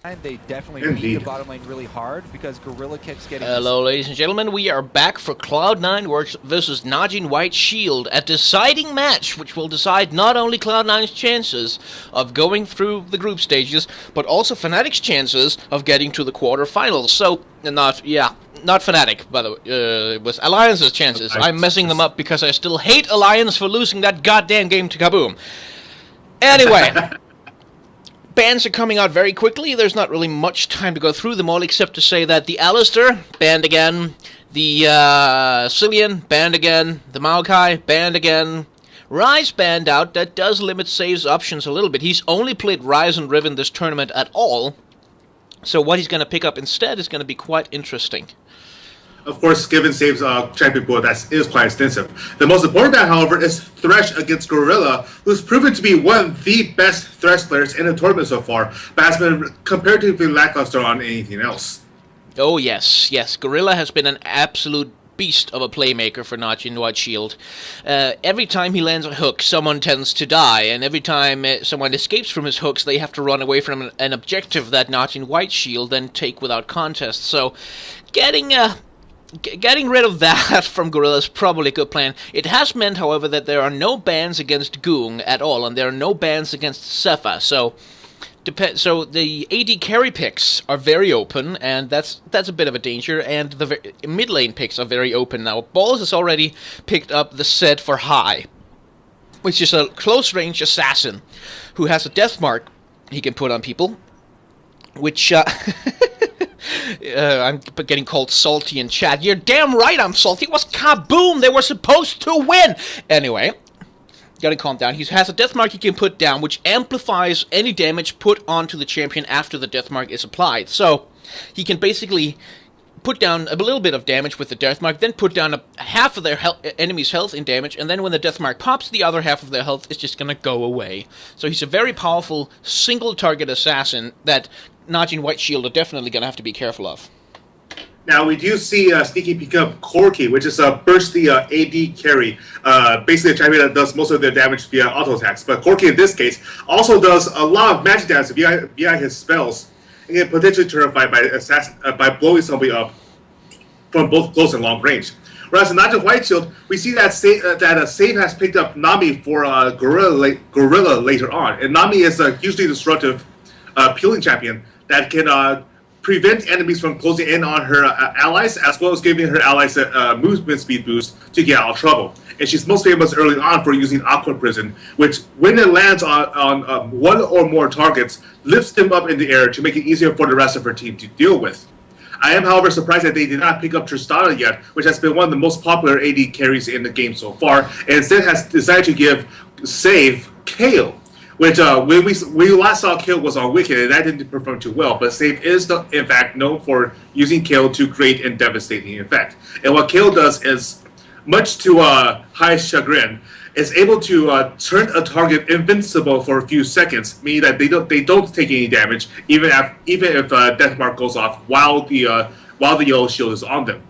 And they definitely beat the bottom lane really hard because Gorilla keeps getting... Hello, ladies and gentlemen. We are back for Cloud9 versus Najin White Shield, a deciding match which will decide not only Cloud9's chances of going through the group stages, but also Fnatic's chances of getting to the quarterfinals. So, not Fnatic, by the way. It was Alliance's chances. I'm messing them up because I still hate Alliance for losing that goddamn game to Kaboom. Anyway... Bans are coming out very quickly. There's not really much time to go through them all, except to say that the Alistair, banned again. The Cillian, banned again. The Maokai, banned again. Ryze banned out. That does limit saves options a little bit. He's only played Ryze and Riven this tournament at all. So what he's going to pick up instead is going to be quite interesting. Of course, given saves champion pool, that is quite extensive. The most important ban, however, is Thresh against Gorilla, who's proven to be one of the best Thresh players in the tournament so far, but has been comparatively lackluster on anything else. Oh, yes. Gorilla has been an absolute beast of a playmaker for Najin White Shield. Every time he lands a hook, someone tends to die, and every time someone escapes from his hooks, they have to run away from an objective that Najin White Shield then take without contest. So, Getting rid of that from Gorilla is probably a good plan. It has meant, however, that there are no bans against Goong at all, and there are no bans against Sepha. So the AD carry picks are very open, and that's a bit of a danger. And the mid lane picks are very open now. Balls has already picked up the set for High, which is a close range assassin who has a death mark he can put on people, which. I'm getting called salty in chat. You're damn right I'm salty. It was Kaboom! They were supposed to win! Anyway, gotta calm down. He has a death mark he can put down, which amplifies any damage put onto the champion after the death mark is applied. So, he can basically put down a little bit of damage with the death mark, then put down half of their enemy's health in damage, and then when the death mark pops, the other half of their health is just gonna go away. So he's a very powerful single-target assassin that Najin White Shield are definitely going to have to be careful of. Now, we do see Sneaky pick up Corki, which is a bursty AD carry. Basically a champion that does most of their damage via auto attacks. But Corki, in this case, also does a lot of magic damage via his spells. And can potentially terrify by blowing somebody up from both close and long range. Whereas in Najin White Shield, we see that Save has picked up Nami for Gorilla later on. And Nami is a hugely disruptive peeling champion that can prevent enemies from closing in on her allies, as well as giving her allies a movement speed boost to get out of trouble. And she's most famous early on for using Aqua Prison, which, when it lands on one or more targets, lifts them up in the air to make it easier for the rest of her team to deal with. I am, however, surprised that they did not pick up Tristana yet, which has been one of the most popular AD carries in the game so far, and instead has decided to give Save Kayle. Which, when we last saw Kayle was on Wicked, and that didn't perform too well. But Save is, in fact, known for using Kayle to great and devastating effect. And what Kayle does is, much to High's chagrin, is able to turn a target invincible for a few seconds, meaning that they don't take any damage, even if Death Mark goes off while the yellow shield is on them.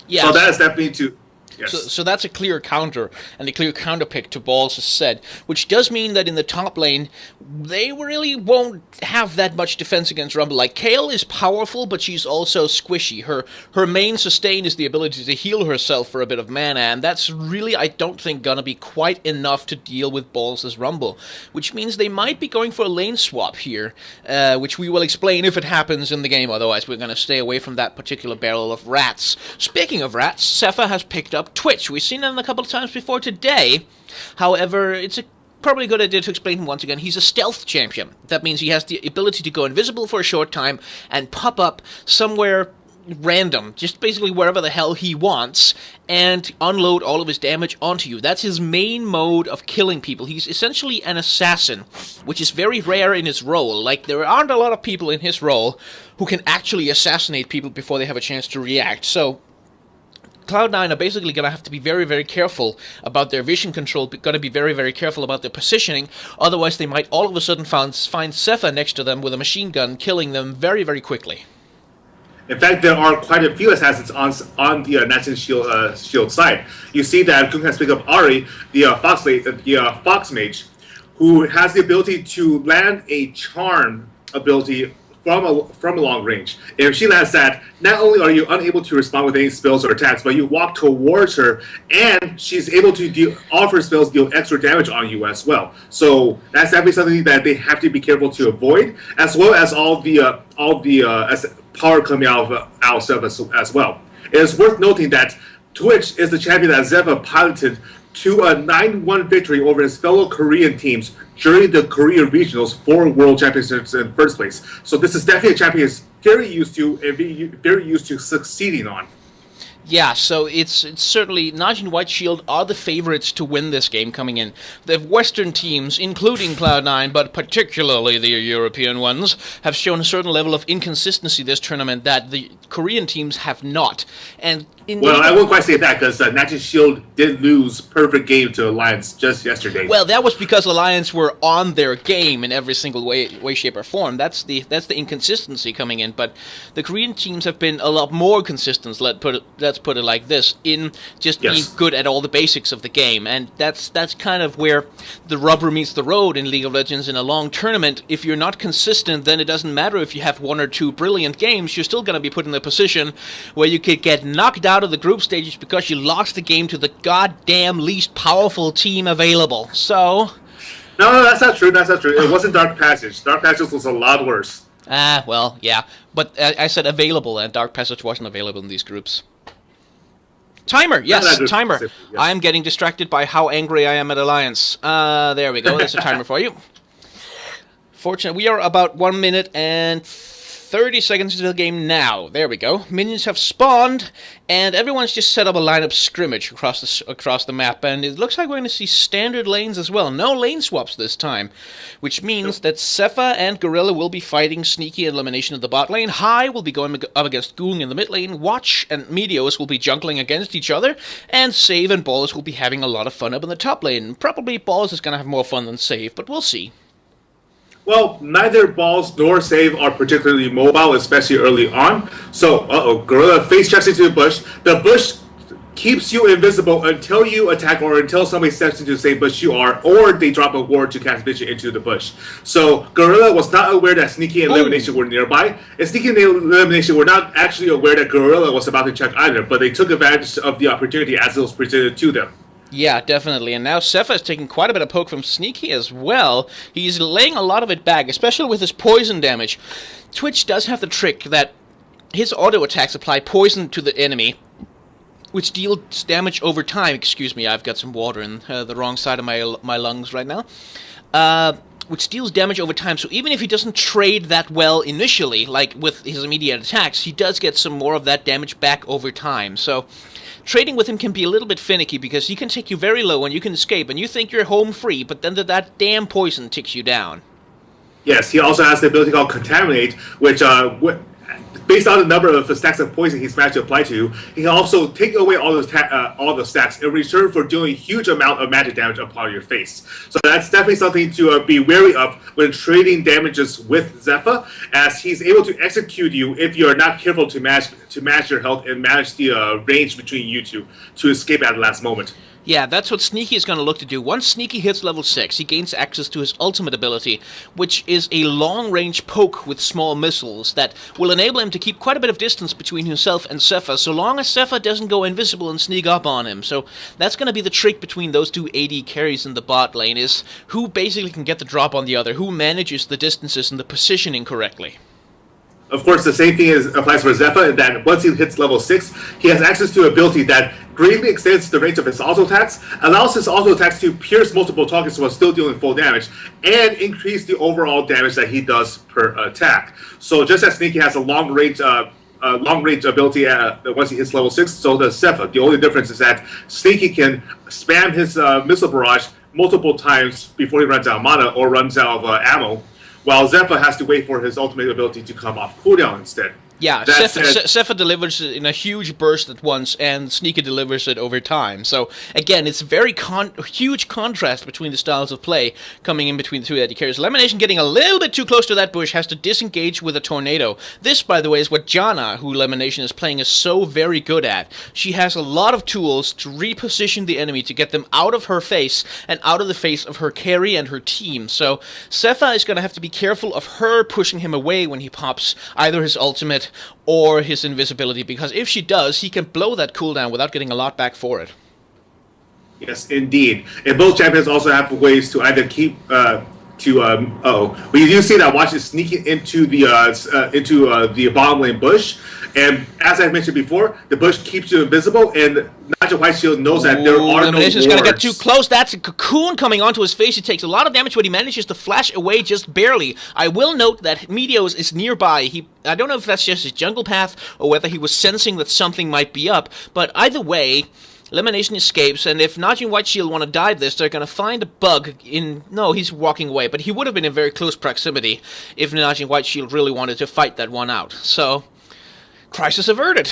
Yeah. So that is definitely to. Yes. So that's a clear counter, and a clear counter pick to Balls' said, which does mean that in the top lane, they really won't have that much defense against Rumble. Like, Kayle is powerful, but she's also squishy. Her main sustain is the ability to heal herself for a bit of mana, and that's really, I don't think, gonna be quite enough to deal with Balls' Rumble, which means they might be going for a lane swap here, which we will explain if it happens in the game, otherwise we're gonna stay away from that particular barrel of rats. Speaking of rats, Sepha has picked up Twitch. We've seen him a couple of times before today. However, it's probably a good idea to explain him once again. He's a stealth champion. That means he has the ability to go invisible for a short time and pop up somewhere random, just basically wherever the hell he wants, and unload all of his damage onto you. That's his main mode of killing people. He's essentially an assassin, which is very rare in his role. Like, there aren't a lot of people in his role who can actually assassinate people before they have a chance to react. So Cloud9 are basically going to have to be very, very careful about their vision control, going to be very, very careful about their positioning, otherwise they might all of a sudden find Sepha next to them with a machine gun, killing them very, very quickly. In fact, there are quite a few assassins on the Najin Shield side. You see that Goong has picked up Ahri, the Fox Mage, who has the ability to land a charm ability from a long range. If she lands that, not only are you unable to respond with any spells or attacks, but you walk towards her, and she's able to offer spells deal extra damage on you as well. So that's definitely something that they have to be careful to avoid, as well as all the power coming out of Zephyr as well. It is worth noting that Twitch is the champion that Zephyr piloted to a 9-1 victory over his fellow Korean teams during the Korea regionals for World Championships in first place. So this is definitely a champion he's very used to and very used to succeeding on. Yeah, so it's certainly Naj and White Shield are the favorites to win this game coming in. The Western teams, including Cloud9, but particularly the European ones, have shown a certain level of inconsistency this tournament that the Korean teams have not. And well, I won't quite say that because Naj and Shield did lose perfect game to Alliance just yesterday. Well, that was because Alliance were on their game in every single way, shape, or form. That's the inconsistency coming in. But the Korean teams have been a lot more consistent. Let's put it like this, in just being good at all the basics of the game, and that's kind of where the rubber meets the road in League of Legends in a long tournament. If you're not consistent, then it doesn't matter if you have 1 or 2 brilliant games. You're still going to be put in a position where you could get knocked out of the group stages because you lost the game to the goddamn least powerful team available. So no, that's not true. That's not true. It wasn't Dark Passage. Dark Passage was a lot worse. Well, yeah, but I said available, and Dark Passage wasn't available in these groups. Timer, yes, timer. Yes. I am getting distracted by how angry I am at Alliance. There we go. That's a timer for you. Fortunately, we are about 1 minute and 30 seconds into the game now. There we go. Minions have spawned, and everyone's just set up a lineup scrimmage across the map, and it looks like we're going to see standard lanes as well. No lane swaps this time, which means that Zephyr and Gorilla will be fighting Sneaky and Elimination in the bot lane. High will be going up against Goong in the mid lane. Watch and Meteos will be jungling against each other, and Save and Balls will be having a lot of fun up in the top lane. Probably Balls is going to have more fun than Save, but we'll see. Well, neither Balls nor Save are particularly mobile, especially early on. So, Gorilla face checks into the bush. The bush keeps you invisible until you attack or until somebody steps into the same bush you are, or they drop a ward to cast vision into the bush. So, Gorilla was not aware that Sneaky and Elimination were nearby, and Sneaky and Elimination were not actually aware that Gorilla was about to check either, but they took advantage of the opportunity as it was presented to them. Yeah, definitely. And now Zephyr is taking quite a bit of poke from Sneaky as well. He's laying a lot of it back, especially with his poison damage. Twitch does have the trick that his auto attacks apply poison to the enemy, which deals damage over time. Excuse me, I've got some water in the wrong side of my lungs right now. Which deals damage over time, so even if he doesn't trade that well initially, like with his immediate attacks, he does get some more of that damage back over time. So trading with him can be a little bit finicky, because he can take you very low and you can escape, and you think you're home free, but then that damn poison ticks you down. Yes, he also has the ability called Contaminate, which based on the number of stacks of poison he's managed to apply to, he can also take away all the stacks in return for doing a huge amount of magic damage upon your face. So that's definitely something to be wary of when trading damages with Zephyr, as he's able to execute you if you're not careful to match your health and manage the range between you two to escape at the last moment. Yeah, that's what Sneaky is going to look to do. Once Sneaky hits level 6, he gains access to his ultimate ability, which is a long-range poke with small missiles that will enable him to keep quite a bit of distance between himself and Zephyr, so long as Zephyr doesn't go invisible and sneak up on him. So that's going to be the trick between those two AD carries in the bot lane, is who basically can get the drop on the other, who manages the distances and the positioning correctly. Of course, the same thing applies for Zephyr, in that once he hits level 6, he has access to an ability that greatly extends the range of his auto attacks, allows his auto attacks to pierce multiple targets while still dealing full damage, and increase the overall damage that he does per attack. So just as Sneaky has a long range ability once he hits level 6, so does Zephyr. The only difference is that Sneaky can spam his missile barrage multiple times before he runs out of mana or runs out of ammo, while Zephyr has to wait for his ultimate ability to come off cooldown instead. Yeah, Sepha delivers it in a huge burst at once, and Sneaky delivers it over time. So, again, it's a very huge contrast between the styles of play coming in between the two AD carries. Elimination getting a little bit too close to that bush, has to disengage with a tornado. This, by the way, is what Janna, who Elimination is playing, is so very good at. She has a lot of tools to reposition the enemy, to get them out of her face, and out of the face of her carry and her team. So, Sepha is going to have to be careful of her pushing him away when he pops either his ultimate or his invisibility, because if she does, he can blow that cooldown without getting a lot back for it. Yes, indeed. And both champions also have ways to either keep we do see that Watch is sneaking into the bottom lane bush, and as I mentioned before, the bush keeps you invisible, and Nigel Whiteshield knows that there are no Elimination's going to get too close. That's a cocoon coming onto his face. He takes a lot of damage, but he manages to flash away just barely. I will note that Meteos is nearby. I don't know if that's just his jungle path or whether he was sensing that something might be up, but either way, Elimination escapes, and if Najee and Whiteshield want to dive this, they're going to find a bug in... No, he's walking away, but he would have been in very close proximity if Najee and Whiteshield really wanted to fight that one out. So, crisis averted.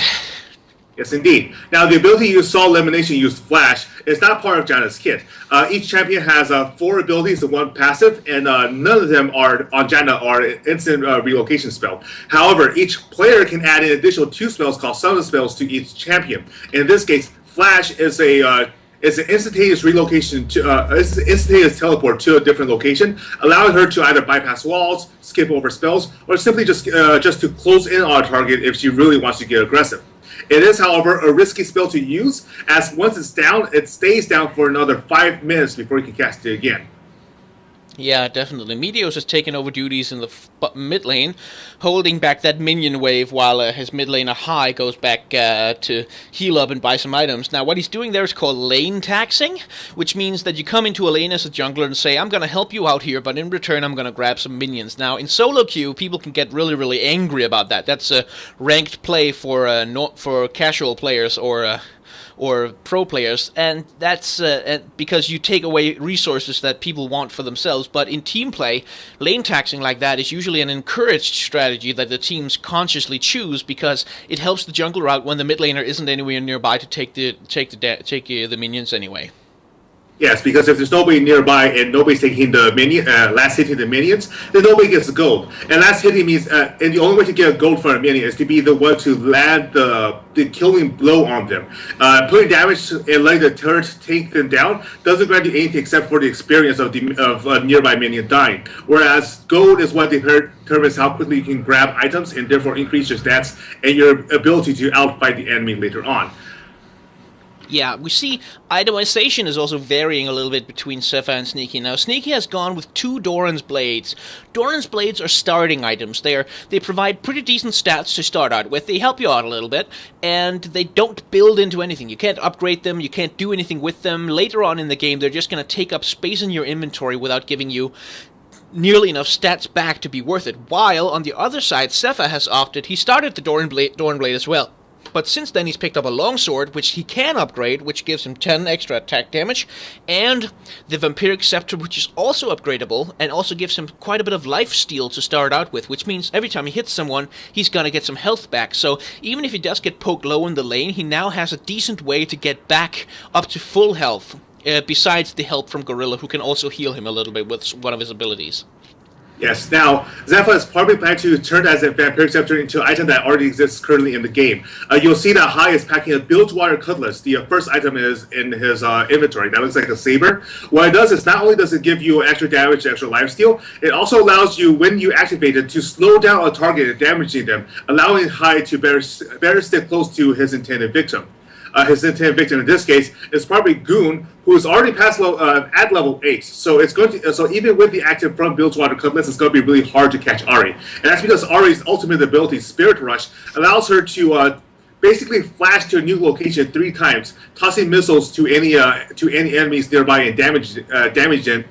Yes, indeed. Now, the ability you saw Elimination use Flash is not part of Janna's kit. Each champion has 4 abilities and 1 passive, and none of them are on Janna are instant relocation spell. However, each player can add an additional 2 spells called summon spells to each champion. In this case, Flash is an instantaneous relocation instantaneous teleport to a different location, allowing her to either bypass walls, skip over spells, or simply just to close in on a target if she really wants to get aggressive. It is, however, a risky spell to use, as once it's down, it stays down for another 5 minutes before you can cast it again. Yeah, definitely. Meteos has taken over duties in the mid lane, holding back that minion wave while his mid laner High goes back to heal up and buy some items. Now, what he's doing there is called lane taxing, which means that you come into a lane as a jungler and say, I'm going to help you out here, but in return I'm going to grab some minions. Now, in solo queue, people can get really, really angry about that. That's a ranked play for casual players or pro players, and that's because you take away resources that people want for themselves. But in team play, lane taxing like that is usually an encouraged strategy that the teams consciously choose, because it helps the jungler out when the mid laner isn't anywhere nearby to take the minions anyway. Yes, because if there's nobody nearby and nobody's taking the last hitting the minions, then nobody gets the gold. And last hitting means, and the only way to get a gold for a minion is to be the one to land the killing blow on them. Putting damage and letting the turret take them down doesn't grant you anything except for the experience of a nearby minion dying. Whereas gold is what determines how quickly you can grab items and therefore increase your stats and your ability to outfight the enemy later on. Yeah, we see itemization is also varying a little bit between Sepha and Sneaky. Now, Sneaky has gone with 2 Doran's Blades. Doran's Blades are starting items. They provide pretty decent stats to start out with. They help you out a little bit, and they don't build into anything. You can't upgrade them, you can't do anything with them. Later on in the game, they're just going to take up space in your inventory without giving you nearly enough stats back to be worth it. While, on the other side, Sepha has opted, he started the Doran Blade as well. But since then, he's picked up a longsword, which he can upgrade, which gives him 10 extra attack damage, and the Vampiric Scepter, which is also upgradable, and also gives him quite a bit of life steal to start out with, which means every time he hits someone, he's gonna get some health back. So even if he does get poked low in the lane, he now has a decent way to get back up to full health, besides the help from Gorilla, who can also heal him a little bit with one of his abilities. Yes, now, Zephyr is probably planning to turn as a Vampiric Scepter into an item that already exists currently in the game. You'll see that High is packing a Bilgewater Cutlass. The first item is in his inventory. That looks like a saber. What it does is not only does it give you extra damage, extra lifesteal, it also allows you, when you activate it, to slow down a target and damaging them, allowing High to better stick close to his intended victim. His intended victim in this case is probably Goon, who is already past at level 8. So it's going to even with the active from Bilgewater Cutlass, it's going to be really hard to catch Ahri, and that's because Ahri's ultimate ability, Spirit Rush, allows her to basically flash to a new location 3 times, tossing missiles to any enemies nearby and damaging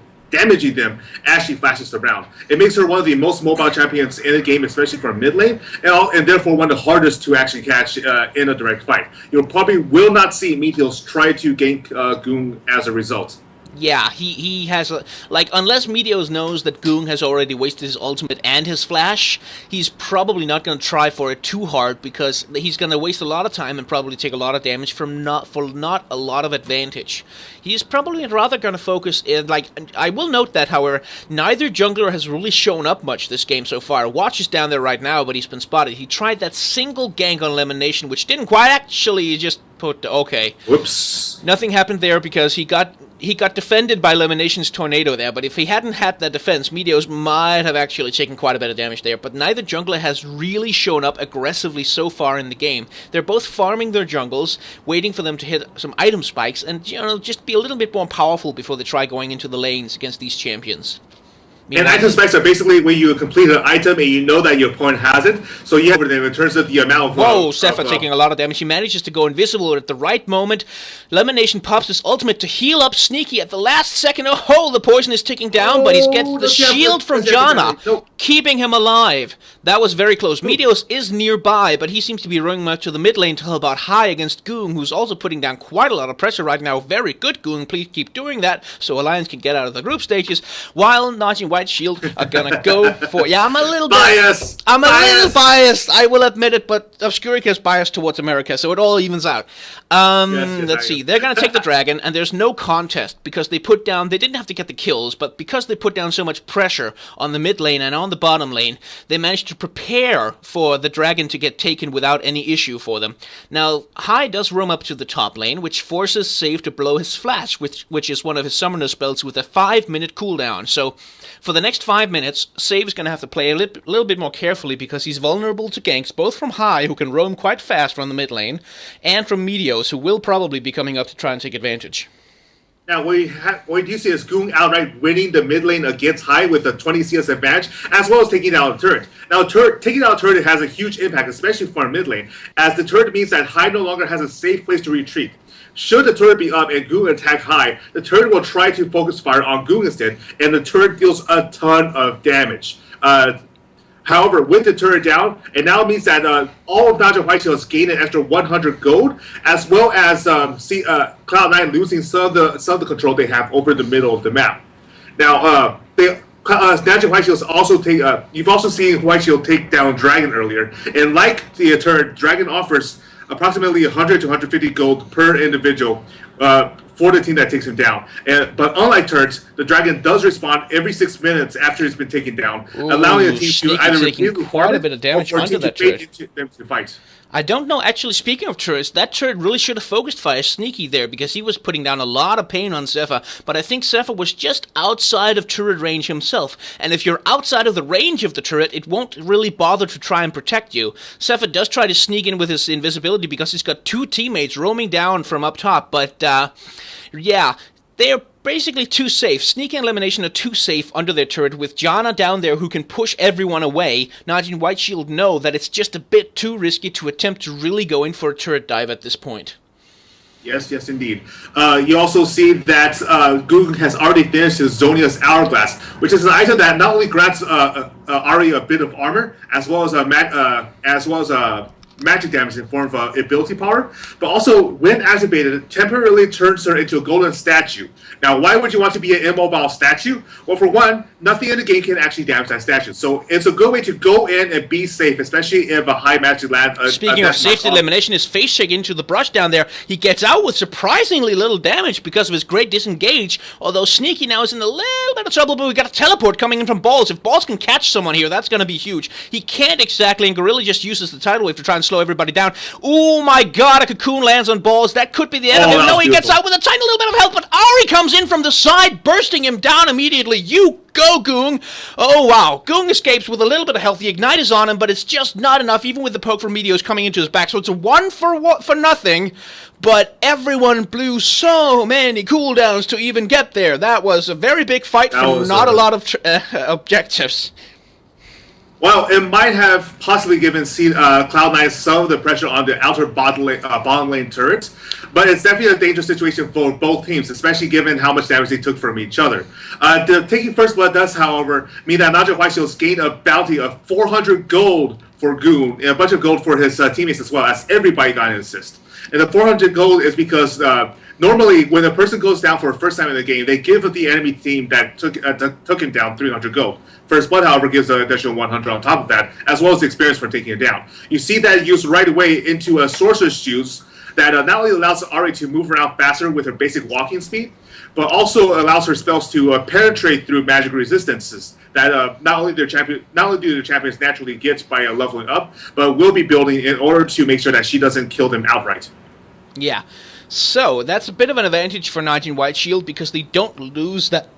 them as she flashes around. It makes her one of the most mobile champions in the game, especially for mid lane, and therefore one of the hardest to actually catch in a direct fight. You probably will not see Meteos try to gank Goon as a result. Yeah, he has like, unless Meteos knows that Goong has already wasted his ultimate and his flash, he's probably not going to try for it too hard, because he's going to waste a lot of time and probably take a lot of damage from not a lot of advantage. He's probably rather going to focus in, like, I will note that, however, neither jungler has really shown up much this game so far. Watch is down there right now, but he's been spotted. He tried that single gank on Elimination, which didn't quite actually just put, okay. Whoops. Nothing happened there because he got defended by Elimination's Tornado there, but if he hadn't had that defense, Meteos might have actually taken quite a bit of damage there. But neither jungler has really shown up aggressively so far in the game. They're both farming their jungles, waiting for them to hit some item spikes, and just be a little bit more powerful before they try going into the lanes against these champions. And item spikes are basically when you complete an item and you know that your opponent has it, so you have it in terms of the amount of... Whoa, Sepha taking a lot of damage. He manages to go invisible at the right moment. Elimination pops his ultimate to heal up Sneaky at the last second. Oh, the poison is ticking down, but he gets the shield from Janna, keeping him alive. That was very close. Meteos is nearby, but he seems to be running much to the mid lane to help out High against Goong, who's also putting down quite a lot of pressure right now. Very good, Goong. Please keep doing that so Alliance can get out of the group stages, while Notch and White Shield are gonna go for... Yeah, I'm a little biased. I'm a little biased, I will admit it, but Obscurica is biased towards America, so it all evens out. Let's see. They're gonna take the dragon, and there's no contest, because they didn't have to get the kills, but because they put down so much pressure on the mid lane and on the bottom lane, they managed to prepare for the dragon to get taken without any issue for them. Now, High does roam up to the top lane, which forces Save to blow his flash, which is one of his summoner spells with a 5-minute cooldown. So, for the next 5 minutes, Save is going to have to play a little bit more carefully, because he's vulnerable to ganks, both from High, who can roam quite fast from the mid lane, and from Meteos, who will probably be coming up to try and take advantage. Now, what you see is Goong outright winning the mid lane against High with a 20 CS advantage, as well as taking out a turret. Now, taking out a turret has a huge impact, especially for a mid lane, as the turret means that High no longer has a safe place to retreat. Should the turret be up and Goong attack High, the turret will try to focus fire on Goong instead, and the turret deals a ton of damage. However, with the turret down, it now means that all of Notch and White Shield has gained an extra 100 gold, as well as Cloud9 losing some of the control they have over the middle of the map. Now, Notch and White Shield also take. You've also seen White Shield take down Dragon earlier, and like the turret, Dragon offers approximately 100 to 150 gold per individual for the team that takes him down. But unlike turrets, the dragon does respawn every 6 minutes after it's been taken down, allowing the team to either repeatedly quite a bit of damage onto that turret. Them to fight. I don't know, actually, speaking of turrets, that turret really should have focused fire Sneaky there, because he was putting down a lot of pain on Sepha, but I think Sepha was just outside of turret range himself, and if you're outside of the range of the turret, it won't really bother to try and protect you. Sepha does try to sneak in with his invisibility, because he's got 2 teammates roaming down from up top, but, yeah, they're basically too safe. Sneak and Elimination are too safe under their turret, with Janna down there who can push everyone away. Notch and White Shield know that it's just a bit too risky to attempt to really go in for a turret dive at this point. Yes, indeed. You also see that Goong has already finished his Zonia's Hourglass, which is an item that not only grants Ahri a bit of armor, as well as magic damage in form of ability power, but also, when activated, it temporarily turns her into a golden statue. Now, why would you want to be an immobile statue? Well, for one, nothing in the game can actually damage that statue, so it's a good way to go in and be safe, especially if a high magic land... Speaking of safety, Elimination is face shake into the brush down there. He gets out with surprisingly little damage because of his great disengage, although Sneaky now is in a little bit of trouble, but we got a teleport coming in from Balls. If Balls can catch someone here, that's going to be huge. He can't exactly, and Gorilla just uses the tidal wave to try and slow everybody down. Oh my god, a cocoon lands on Balls. That could be the end of him. No, he gets out with a tiny little bit of help, but Ahri comes in from the side, bursting him down immediately. You go, Goong! Oh wow, Goong escapes with a little bit of health. The Ignite is on him, but it's just not enough, even with the poke from Meteos coming into his back. So it's a 1 for nothing, but everyone blew so many cooldowns to even get there. That was a very big fight for not a lot of objectives. Well, it might have possibly given Cloud9 some of the pressure on the outer bottom lane turrets, but it's definitely a dangerous situation for both teams, especially given how much damage they took from each other. The taking first blood does, however, mean that Notch and White Shield gained a bounty of 400 gold for Goong, and a bunch of gold for his teammates as well, as everybody got an assist. And the 400 gold is because normally when a person goes down for the first time in the game, they give the enemy team that took him down 300 gold. First Blood, however, gives an additional 100 on top of that, as well as the experience for taking it down. You see that used right away into a Sorcerer's Shoes that not only allows Ari to move around faster with her basic walking speed, but also allows her spells to penetrate through magic resistances that not only do the champions naturally get by leveling up, but will be building in order to make sure that she doesn't kill them outright. Yeah, so that's a bit of an advantage for 19 White Shield because they don't lose that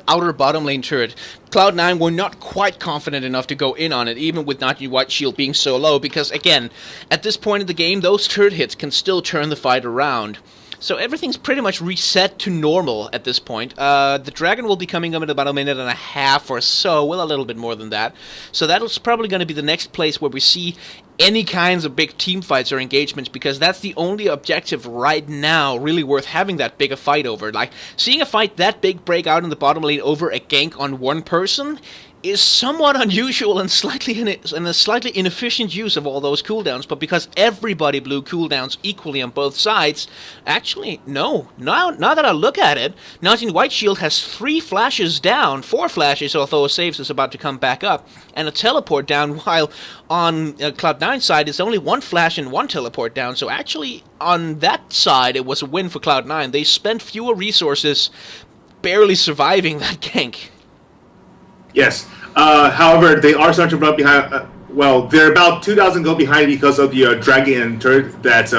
outer bottom lane turret. Cloud9 were not quite confident enough to go in on it, even with 19 White Shield being so low, because again, at this point in the game, those turret hits can still turn the fight around. So everything's pretty much reset to normal at this point. The dragon will be coming up in about a minute and a half or so, well, a little bit more than that. So that's probably going to be the next place where we see any kinds of big team fights or engagements, because that's the only objective right now really worth having that big a fight over. Like, seeing a fight that big break out in the bottom lane over a gank on one person is somewhat unusual and a slightly inefficient use of all those cooldowns, but because everybody blew cooldowns equally on both sides, actually, no. Now that I look at it, 19 White Shield has 3 flashes down, 4 flashes, although a saves is about to come back up, and a teleport down, while on Cloud9's side, it's only 1 flash and 1 teleport down, so actually, on that side, it was a win for Cloud9. They spent fewer resources barely surviving that gank. Yes. However, they are starting to run behind. Well, they're about 2,000 gold behind because of the dragon turret that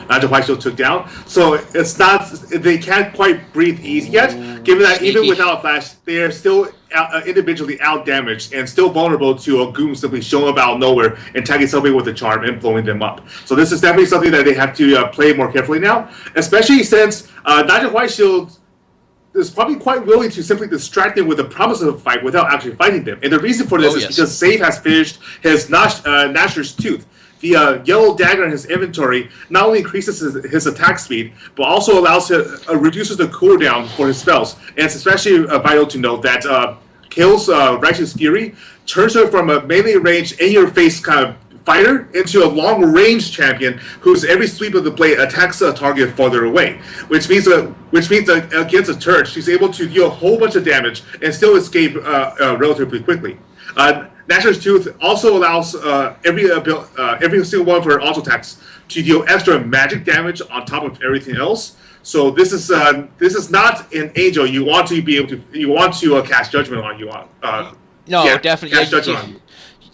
Nigel White Shield took down. So it's not. They can't quite breathe easy yet. Given that even without a flash, they are still individually out damaged and still vulnerable to a goon simply showing up out of nowhere and tagging somebody with a charm and blowing them up. So this is definitely something that they have to play more carefully now, especially since Nigel White Shield is probably quite willing to simply distract them with the promise of a fight without actually fighting them. And the reason for this is because Save has finished his Gnasher's Tooth. The yellow dagger in his inventory not only increases his attack speed, but also allows reduces the cooldown for his spells. And it's especially vital to note that kills Righteous Fury, turns her from a melee range, in-your-face kind of fighter into a long-range champion whose every sweep of the blade attacks a target farther away, which means against a turret, she's able to deal a whole bunch of damage and still escape relatively quickly. Gnasher's Tooth also allows every single one of her auto attacks to deal extra magic damage on top of everything else. So this is not an angel you want to cast judgment on you on. Definitely. Cast judgment on you.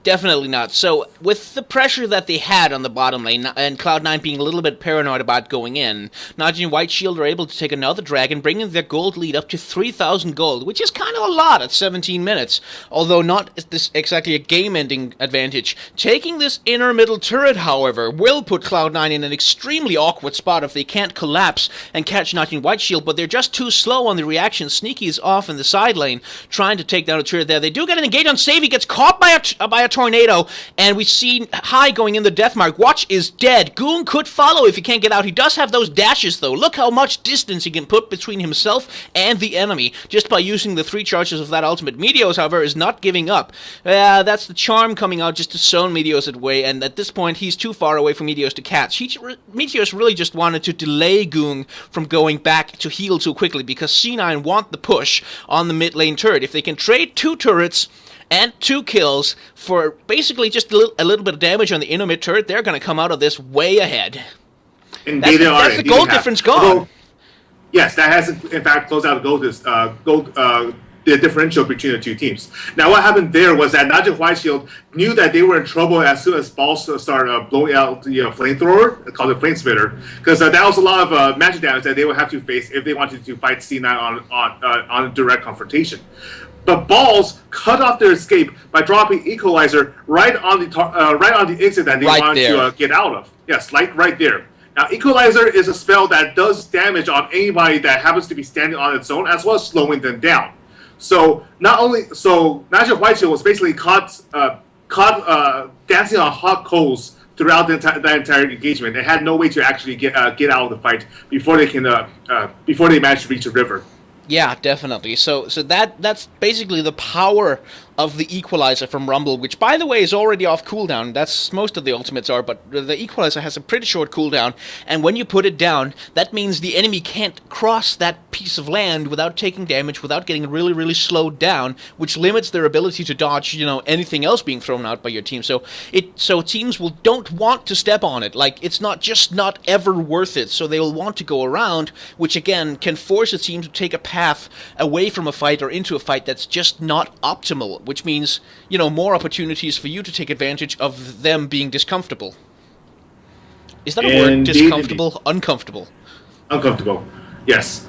Definitely not. So, with the pressure that they had on the bottom lane, and Cloud9 being a little bit paranoid about going in, Najee and White Shield are able to take another dragon, bringing their gold lead up to 3,000 gold, which is kind of a lot at 17 minutes, although not this exactly a game-ending advantage. Taking this inner middle turret, however, will put Cloud9 in an extremely awkward spot if they can't collapse and catch Najee and White Shield, but they're just too slow on the reaction. Sneaky is off in the side lane, trying to take down a turret there. They do get an engage on Save. He gets caught by a tornado, and we see High going in the death mark. Watch is dead. Goon could follow if he can't get out. He does have those dashes, though. Look how much distance he can put between himself and the enemy just by using the 3 charges of that ultimate. Meteos, however, is not giving up. That's the charm coming out just to zone Meteos away, and at this point, he's too far away for Meteos to catch. Meteos really just wanted to delay Goon from going back to heal too quickly, because C9 want the push on the mid lane turret. If they can trade 2 turrets and 2 kills for basically just a little bit of damage on the inner mid turret, they're going to come out of this way ahead. That's the gold difference gone. Although, yes, that has in fact closed out the differential between the 2 teams. Now, what happened there was that Najee White Shield knew that they were in trouble as soon as balls started blowing out the flamethrower, called the Flame Spitter, because that was a lot of magic damage that they would have to face if they wanted to fight C9 on a direct confrontation. But Balls cut off their escape by dropping Equalizer right on the exit that they wanted to get out of. Yes, like right there. Now, Equalizer is a spell that does damage on anybody that happens to be standing on its own, as well as slowing them down. So Najee White Shield was basically caught dancing on hot coals throughout the entire engagement. They had no way to actually get out of the fight before they managed to reach the river. Yeah, definitely. So that's basically the power of the equalizer from Rumble, which by the way is already off cooldown. That's most of the ultimates are, but the equalizer has a pretty short cooldown, and when you put it down, that means the enemy can't cross that piece of land without taking damage, without getting really, really slowed down, which limits their ability to dodge, anything else being thrown out by your team. So teams don't want to step on it. Like, it's not ever worth it. So they will want to go around, which again can force a team to take a path away from a fight or into a fight that's just not optimal, which means, more opportunities for you to take advantage of them being discomfortable. Is that a word? Discomfortable? Uncomfortable. Uncomfortable, yes.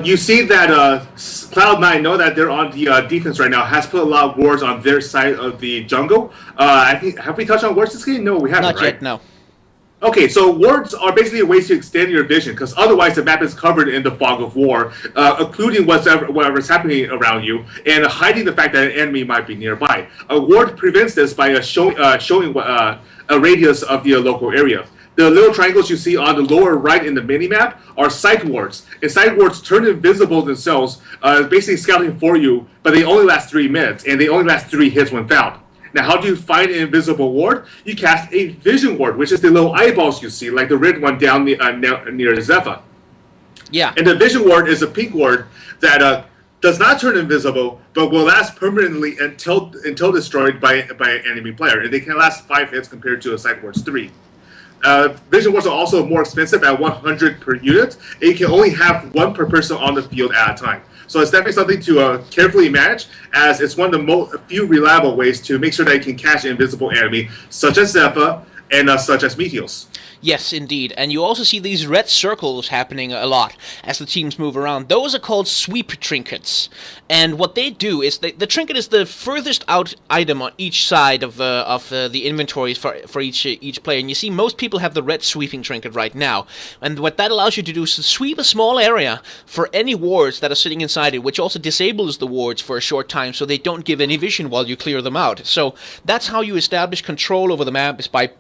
You see that Cloud9 know that they're on the defense right now, has put a lot of wards on their side of the jungle. I think, have we touched on wards this game? No, we haven't, Not right? yet, no. Okay, so wards are basically ways to extend your vision, because otherwise the map is covered in the fog of war, occluding whatever's happening around you, and hiding the fact that an enemy might be nearby. A ward prevents this by showing a radius of your local area. The little triangles you see on the lower right in the mini-map are sight wards. And sight wards turn invisible themselves, basically scouting for you, but they only last 3 minutes, and they only last 3 hits when found. Now, how do you find an invisible ward? You cast a vision ward, which is the little eyeballs you see, like the red one down near Zephyr. Yeah. And the vision ward is a pink ward that does not turn invisible, but will last permanently until destroyed by an enemy player. And they can last 5 hits compared to a sight ward's 3. Vision wards are also more expensive at 100 per unit, and you can only have 1 per person on the field at a time. So it's definitely something to carefully manage, as it's one of the few reliable ways to make sure that you can catch an invisible enemy, such as Zephyr and such as Meteos. Yes, indeed. And you also see these red circles happening a lot as the teams move around. Those are called sweep trinkets. And what they do is the trinket is the furthest out item on each side of the inventories for each player. And you see most people have the red sweeping trinket right now. And what that allows you to do is to sweep a small area for any wards that are sitting inside it, which also disables the wards for a short time so they don't give any vision while you clear them out. So that's how you establish control over the map, is by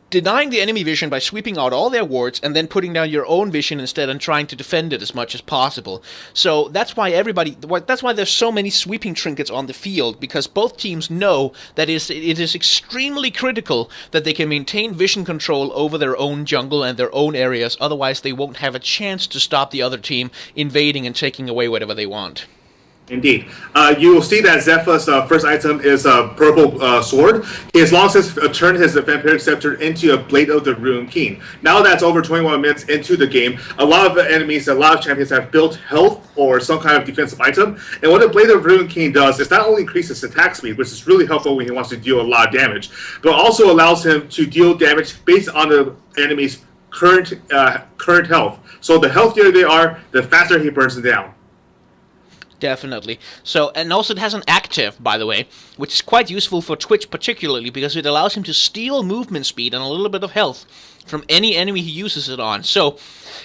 denying the enemy vision by sweeping out all their wards and then putting down your own vision instead and trying to defend it as much as possible. So that's why there's so many sweeping trinkets on the field, because both teams know that it is extremely critical that they can maintain vision control over their own jungle and their own areas, otherwise they won't have a chance to stop the other team invading and taking away whatever they want. Indeed. You will see that Zephyr's first item is a purple sword. He has long since turned his Vampiric Scepter into a Blade of the Rune King. Now that's over 21 minutes into the game, a lot of enemies, a lot of champions have built health or some kind of defensive item. And what the Blade of the Rune King does is not only increases attack speed, which is really helpful when he wants to deal a lot of damage, but also allows him to deal damage based on the enemy's current health. So the healthier they are, the faster he burns them down. Definitely. So, and also it has an active, by the way, which is quite useful for Twitch particularly, because it allows him to steal movement speed and a little bit of health from any enemy he uses it on. So,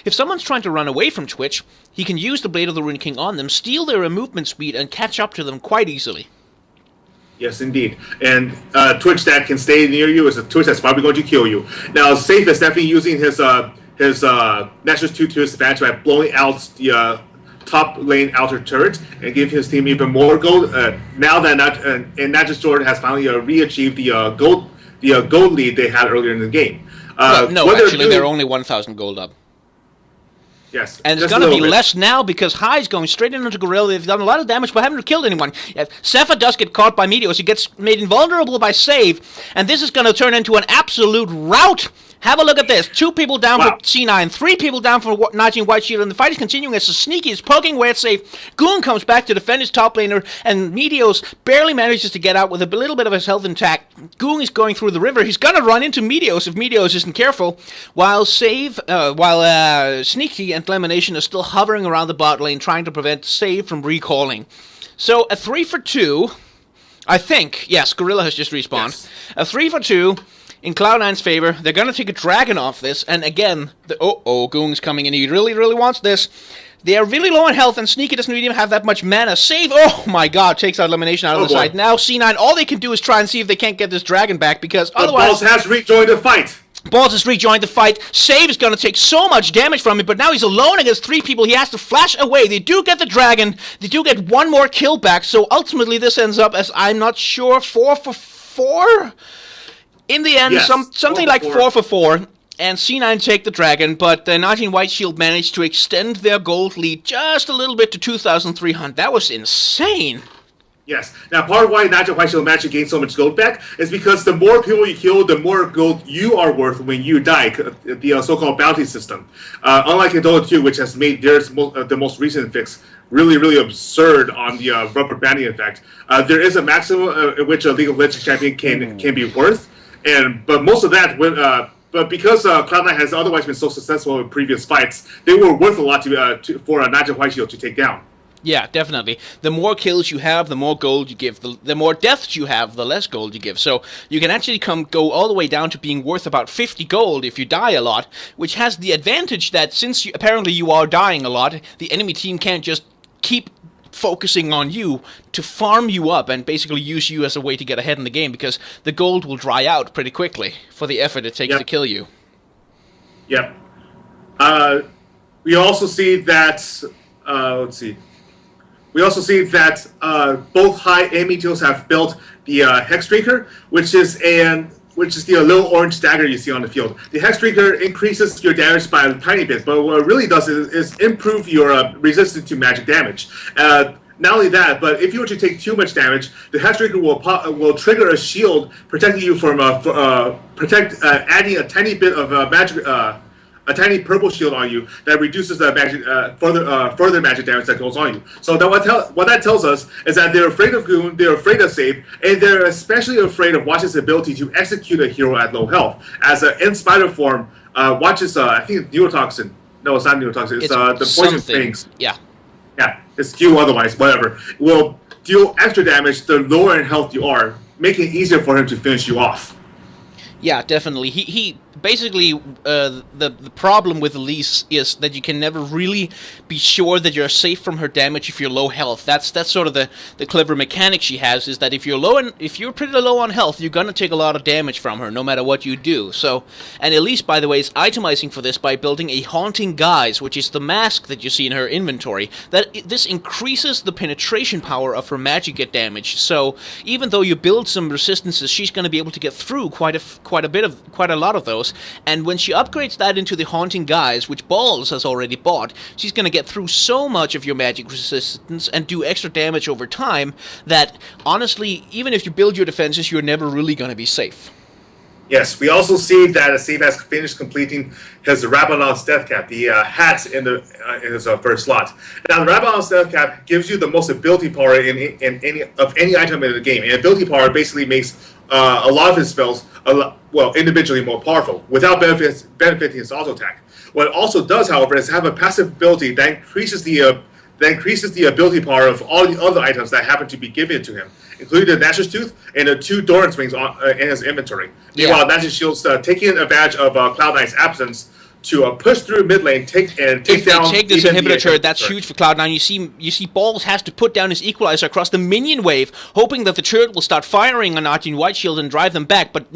if someone's trying to run away from Twitch, he can use the Blade of the Rune King on them, steal their movement speed, and catch up to them quite easily. Yes, indeed. And Twitch that can stay near you is a Twitch that's probably going to kill you. Now, Safe is definitely using his Nexus 2 to his advantage by blowing out the top lane outer turret and give his team even more gold. Now that Nexus Sword has finally re-achieved the gold lead they had earlier in the game. Actually, they're only 1,000 gold up. Yes. And it's going to be less now because High's going straight into Gorilla. They've done a lot of damage but haven't killed anyone. Zephyr does get caught by Meteos. He gets made invulnerable by Save. And this is going to turn into an absolute rout. Have a look at this. 2 people down for C9, 3 people down for Nigel White Shield, and the fight is continuing as the Sneaky is poking away at Safe. Goon comes back to defend his top laner, and Meteos barely manages to get out with a little bit of his health intact. Goon is going through the river. He's going to run into Meteos if Meteos isn't careful, while Sneaky and Lemonation are still hovering around the bot lane trying to prevent Save from recalling. So a 3 for 2, I think. Yes, Gorilla has just respawned. Yes. A 3 for 2. In Cloud9's favor. They're going to take a dragon off this, and again, Goong's coming in. He really, really wants this. They are really low on health, and Sneaky doesn't even have that much mana. Save, oh my god, takes out Elimination out of the side. Now C9, all they can do is try and see if they can't get this dragon back, because otherwise... The boss has rejoined the fight. Balls has rejoined the fight. Save is going to take so much damage from him, but now he's alone against 3 people. He has to flash away. They do get the dragon. They do get 1 more kill back, so ultimately this ends up as, I'm not sure, 4 for 4? In the end, yes, something like 4 for 4. And C9 take the dragon, but 19 White Shield managed to extend their gold lead just a little bit to 2,300. That was insane. Yes. Now, part of why Nigel White Shield managed to gain so much gold back is because the more people you kill, the more gold you are worth when you die, the so-called bounty system. Unlike in Dota 2, which has made theirs the most recent fix really, really absurd on the rubber banding effect, there is a maximum in which a League of Legends champion can be worth, but most of that, but because Cloud9 has otherwise been so successful in previous fights, they were worth a lot for Nigel White Shield to take down. Yeah, definitely. The more kills you have, the more gold you give. The more deaths you have, the less gold you give. So you can actually go all the way down to being worth about 50 gold if you die a lot, which has the advantage that since apparently you are dying a lot, the enemy team can't just keep focusing on you to farm you up and basically use you as a way to get ahead in the game, because the gold will dry out pretty quickly for the effort it takes to kill you. Yep. We also see that... let's see. We also see that both high and meteors have built the Hex Streaker, which is the little orange dagger you see on the field. The Hex Streaker increases your damage by a tiny bit, but what it really does is improve your resistance to magic damage. Not only that, but if you were to take too much damage, the Hex Streaker will trigger a shield protecting you from adding a tiny bit of magic. A tiny purple shield on you that reduces the magic, further magic damage that goes on you. So what that tells us is that they're afraid of Goon, they're afraid of Save, and they're especially afraid of Watch's ability to execute a hero at low health. As in Spider form, Watch's, I think it's Neurotoxin. No, it's not Neurotoxin. It's the poison things. Yeah. Yeah, it's Q otherwise, whatever. Will deal extra damage the lower in health you are, making it easier for him to finish you off. Yeah, definitely. He basically, the problem with Elise is that you can never really be sure that you're safe from her damage if you're low health. That's sort of the clever mechanic she has, is that if you're pretty low on health, you're gonna take a lot of damage from her no matter what you do. So, and Elise, by the way, is itemizing for this by building a Haunting Guise, which is the mask that you see in her inventory. This increases the penetration power of her magic damage. So even though you build some resistances, she's gonna be able to get through quite a lot of those. And when she upgrades that into the Haunting Guise, which Balls has already bought, she's going to get through so much of your magic resistance and do extra damage over time that, honestly, even if you build your defenses, you're never really going to be safe. Yes, we also see that Save has finished completing his Rabadon's Death Cap, the hat in his first slot. Now, the Rabadon's Death Cap gives you the most ability power in any item in the game. And ability power basically makes a lot of his spells, individually more powerful, without benefiting his auto attack. What it also does, however, is have a passive ability that increases the ability power of all the other items that happen to be given to him, including the Nash's Tooth and the 2 Doran's Wings in his inventory. Meanwhile, Nash's Shield's taking advantage of Cloud9's absence to push through mid lane, take down. If they take this inhibitor turret, that's huge for Cloud9. You see, Balls has to put down his equalizer across the minion wave, hoping that the turret will start firing on Najin White Shield and drive them back. But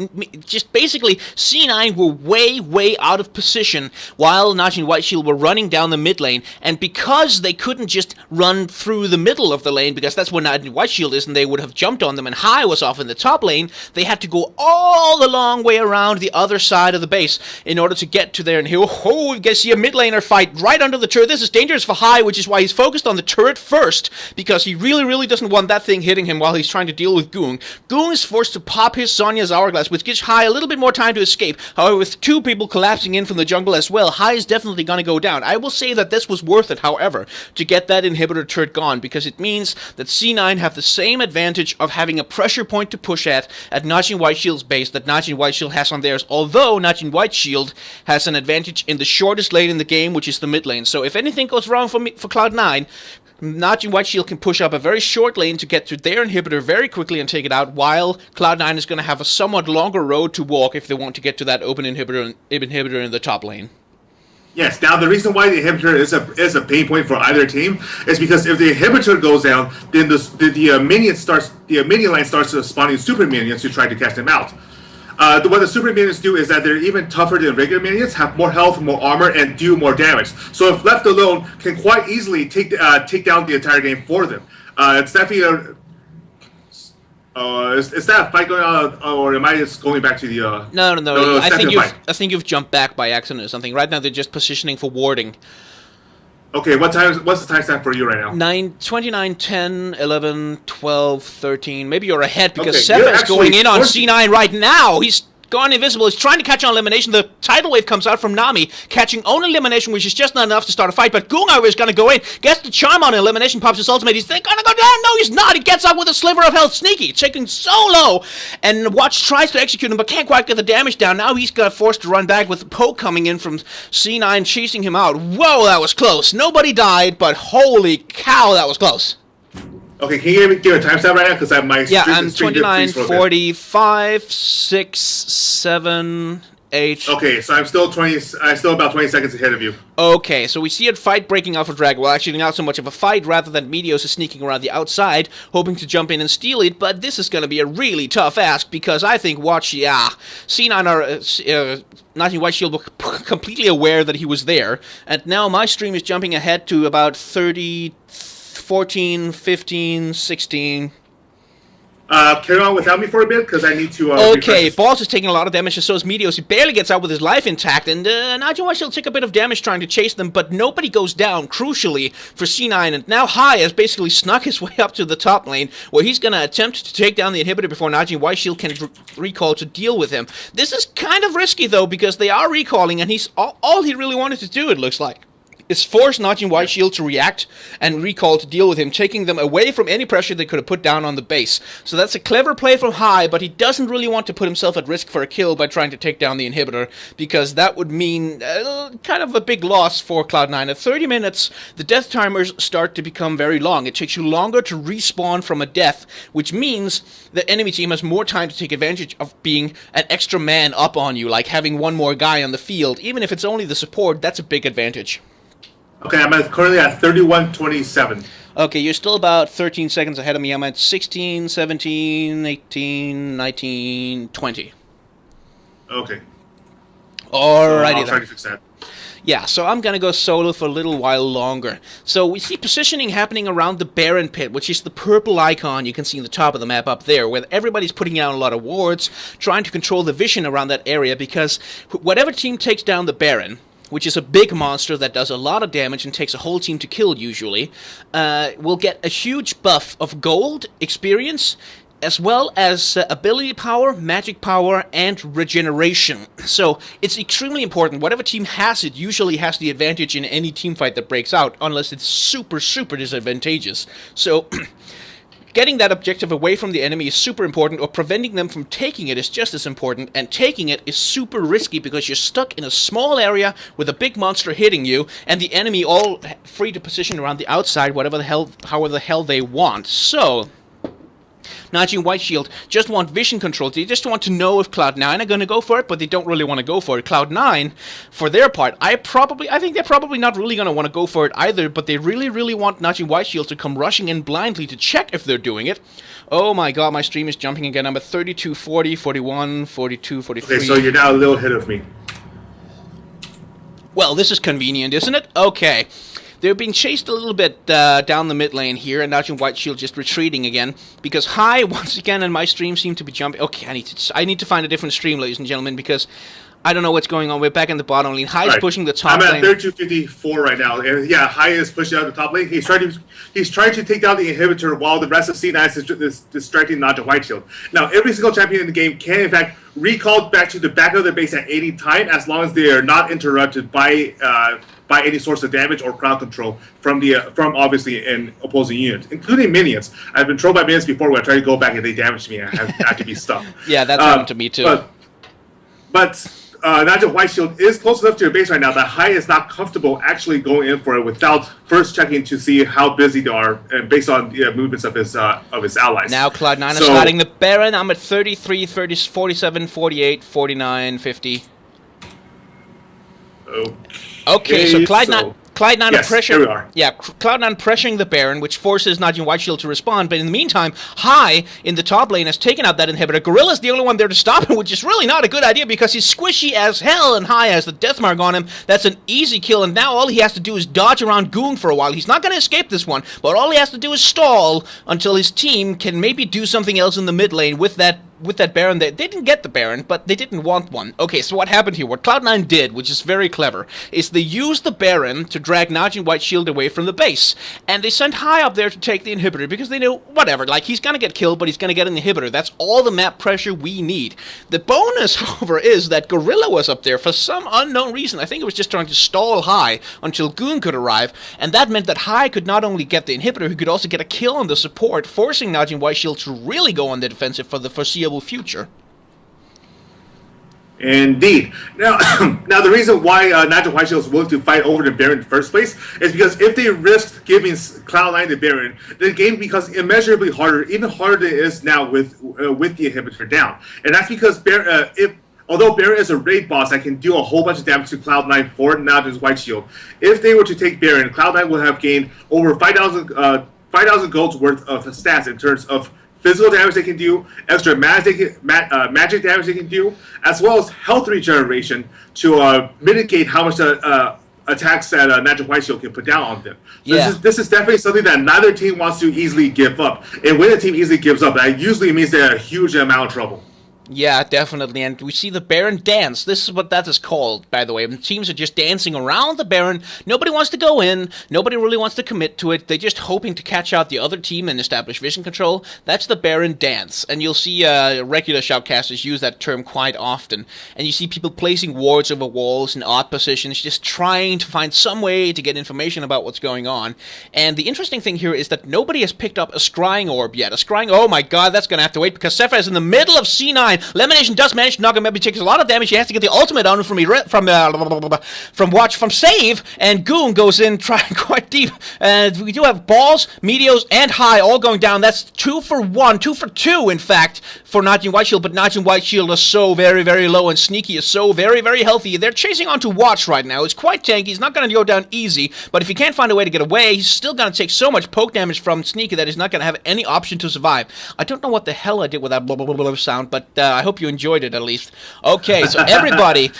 just basically, C9 were way out of position while Najin White Shield were running down the mid lane, and because they couldn't just run through the middle of the lane, because that's where Najin White Shield is, and they would have jumped on them, and Hai was off in the top lane, they had to go all the long way around the other side of the base in order to get to there. And we can see a mid laner fight right under the turret. This is dangerous for Hai, which is why he's focused on the turret first, because he really doesn't want that thing hitting him while he's trying to deal with Goong. Goong is forced to pop his Sonya's Hourglass, which gives Hai a little bit more time to escape. However, with 2 people collapsing in from the jungle as well, Hai is definitely going to go down. I will say that this was worth it, however, to get that inhibitor turret gone, because it means that C9 have the same advantage of having a pressure point to push at Najin White Shield's base that Najin White Shield has on theirs, although Najin White Shield has an advantage in the shortest lane in the game, which is the mid lane. So if anything goes wrong for Cloud9, Najin White Shield can push up a very short lane to get to their inhibitor very quickly and take it out, while Cloud9 is going to have a somewhat longer road to walk if they want to get to that open inhibitor in the top lane. Yes, now the reason why the inhibitor is a pain point for either team is because if the inhibitor goes down, then the minion line starts spawning super minions to try to catch them out. What the super minions do is that they're even tougher than regular minions, have more health, more armor, and do more damage. So if left alone, can quite easily take down the entire game for them. It's definitely a... is that a fight going on, or am I just going back to the... No. I think you've jumped back by accident or something. Right now they're just positioning for warding. Okay, what's the timestamp for you right now? 29, 10, 11, 12, 13. Maybe you're ahead because Okay, Sefa is going in on 14. C9 right now. He's gone invisible. He's trying to catch on elimination. The tidal wave comes out from Nami, catching only elimination, which is just not enough to start a fight. But Gunnar is going to go in, gets the charm on elimination, pops his ultimate. He's going to go down. No, he's not. He gets out with a sliver of health. Sneaky, taking so low. And Watch tries to execute him, but can't quite get the damage down. Now he's got forced to run back with Poke coming in from C9, chasing him out. Whoa, that was close. Nobody died, but holy cow, that was close. Okay, can you give a timestamp right now? Because I might. Yeah, I'm 29, 45, 6, 7, 8. Okay, so I'm still about 20 seconds ahead of you. Okay, so we see a fight breaking out for Dragon. Well, actually, not so much of a fight, rather than Meteos is sneaking around the outside, hoping to jump in and steal it. But this is going to be a really tough ask because I think C9 are. Nightly White Shield were completely aware that he was there, and now my stream is jumping ahead to about 30. 14, 15, 16. Carry on without me for a bit, because I need to... okay, Balls is taking a lot of damage, and so is Meteos. He barely gets out with his life intact, and Nigel White Shield take a bit of damage trying to chase them, but nobody goes down, crucially, for C9, and now Hai has basically snuck his way up to the top lane, where he's going to attempt to take down the inhibitor before Nigel White Shield can recall to deal with him. This is kind of risky, though, because they are recalling, and he's all he really wanted to do, it looks like, is force Notching White Shield to react and recall to deal with him, taking them away from any pressure they could have put down on the base. So that's a clever play from Hai, but he doesn't really want to put himself at risk for a kill by trying to take down the inhibitor, because that would mean kind of a big loss for Cloud9. At 30 minutes, the death timers start to become very long. It takes you longer to respawn from a death, which means the enemy team has more time to take advantage of being an extra man up on you, like having one more guy on the field. Even if it's only the support, that's a big advantage. Okay, I'm currently at 31:27. Okay, you're still about 13 seconds ahead of me. I'm at 16, 17, 18, 19, 20. Okay. Alrighty I'll then. try to fix that. Yeah, so I'm going to go solo for a little while longer. So we see positioning happening around the Baron Pit, which is the purple icon you can see in the top of the map up there, where everybody's putting out a lot of wards, trying to control the vision around that area, because whatever team takes down the Baron, which is a big monster that does a lot of damage and takes a whole team to kill usually, will get a huge buff of gold, experience, as well as ability power, magic power, and regeneration. So it's extremely important. Whatever team has it usually has the advantage in any team fight that breaks out, unless it's super, super disadvantageous. So getting that objective away from the enemy is super important, or preventing them from taking it is just as important, and taking it is super risky because you're stuck in a small area with a big monster hitting you, and the enemy all free to position around the outside however the hell they want. So Nigel White Shield just want vision control. They just want to know if Cloud9 are going to go for it, but they don't really want to go for it. Cloud9, for their part, I think they're probably not really going to want to go for it either, but they really, really want Nigel White Shield to come rushing in blindly to check if they're doing it. Oh my god, my stream is jumping again. I'm at 32, 40, 41, 42, 43. Okay, so you're now a little ahead of me. Well, this is convenient, isn't it? Okay. They're being chased a little bit down the mid lane here, and Nigel White Shield just retreating again, because Hai, once again, and my stream seem to be jumping. Okay, I need to find a different stream, ladies and gentlemen, because I don't know what's going on. We're back in the bottom lane. Hai's pushing the top lane. I'm at 32:54 right now, and yeah, Hai is pushing out the top lane. He's trying to take down the inhibitor while the rest of C9 is distracting Nigel White Shield. Now, every single champion in the game can, in fact, recall back to the back of their base at any time, as long as they are not interrupted by any source of damage or crowd control from obviously an opposing unit, including minions. I've been trolled by minions before where I try to go back and they damage me and I have to be stuck. Yeah, that's happened to me too. But Nigel White Shield is close enough to your base right now that Hai is not comfortable actually going in for it without first checking to see how busy they are, and based on the movements of his allies. Now Cloud9 is starting the Baron. I'm at 33, 30, 47, 48, 49, 50. Okay, so Cloud9 Cloud9 yes, are pressuring. there we are. Yeah, Cloud9 pressuring the Baron, which forces Najee and Whiteshield to respond. But in the meantime, High in the top lane has taken out that inhibitor. Gorilla's the only one there to stop him, which is really not a good idea because he's squishy as hell, and High has the death mark on him. That's an easy kill, and now all he has to do is dodge around Goong for a while. He's not going to escape this one, but all he has to do is stall until his team can maybe do something else in the mid lane with that Baron. They didn't get the Baron, but they didn't want one. Okay, so what happened here? What Cloud9 did, which is very clever, is they used the Baron to drag Najee and Whiteshield away from the base. And they sent High up there to take the inhibitor because they knew, whatever, like, he's going to get killed, but he's going to get an inhibitor. That's all the map pressure we need. The bonus, however, is that Gorilla was up there for some unknown reason. I think it was just trying to stall High until Goon could arrive, and that meant that High could not only get the inhibitor, he could also get a kill on the support, forcing Najee and Whiteshield to really go on the defensive for the foreseeable future. Indeed. Now, now the reason why Najee Whiteshield is willing to fight over the Baron in the first place is because if they risked giving Cloud9 the Baron, the game becomes immeasurably harder, even harder than it is now with the inhibitor down. And that's because although Baron is a raid boss that can do a whole bunch of damage to Cloud9 for Najee's Whiteshield, if they were to take Baron, Cloud9 would have gained over 5,000 gold's worth of stats in terms of physical damage they can do, extra magic damage they can do, as well as health regeneration to mitigate how much attacks that Najee Whiteshield can put down on them. So yeah. This is definitely something that neither team wants to easily give up. And when a team easily gives up, that usually means they're in a huge amount of trouble. Yeah, definitely, and we see the Baron dance. This is what that is called, by the way. And teams are just dancing around the Baron. Nobody wants to go in. Nobody really wants to commit to it. They're just hoping to catch out the other team and establish vision control. That's the Baron dance. And you'll see regular shoutcasters use that term quite often. And you see people placing wards over walls in odd positions, just trying to find some way to get information about what's going on. And the interesting thing here is that nobody has picked up a scrying orb yet. A scrying, oh my god, that's going to have to wait because Sephiroth is in the middle of C9. Lemonation does manage to knock him up. He takes a lot of damage. He has to get the ultimate on him from save, and Goon goes in trying quite deep. And we do have balls, Meteos, and High all going down. That's 2 for 1, 2 for 2, in fact, for Najee and Whiteshield. But Najee and Whiteshield are so very, very low, and Sneaky is so very, very healthy. They're chasing onto Watch right now. It's quite tanky. He's not going to go down easy, but if he can't find a way to get away, he's still going to take so much poke damage from Sneaky that he's not going to have any option to survive. I don't know what the hell I did with that blah, blah, blah, blah sound, but I hope you enjoyed it at least. Okay, so everybody,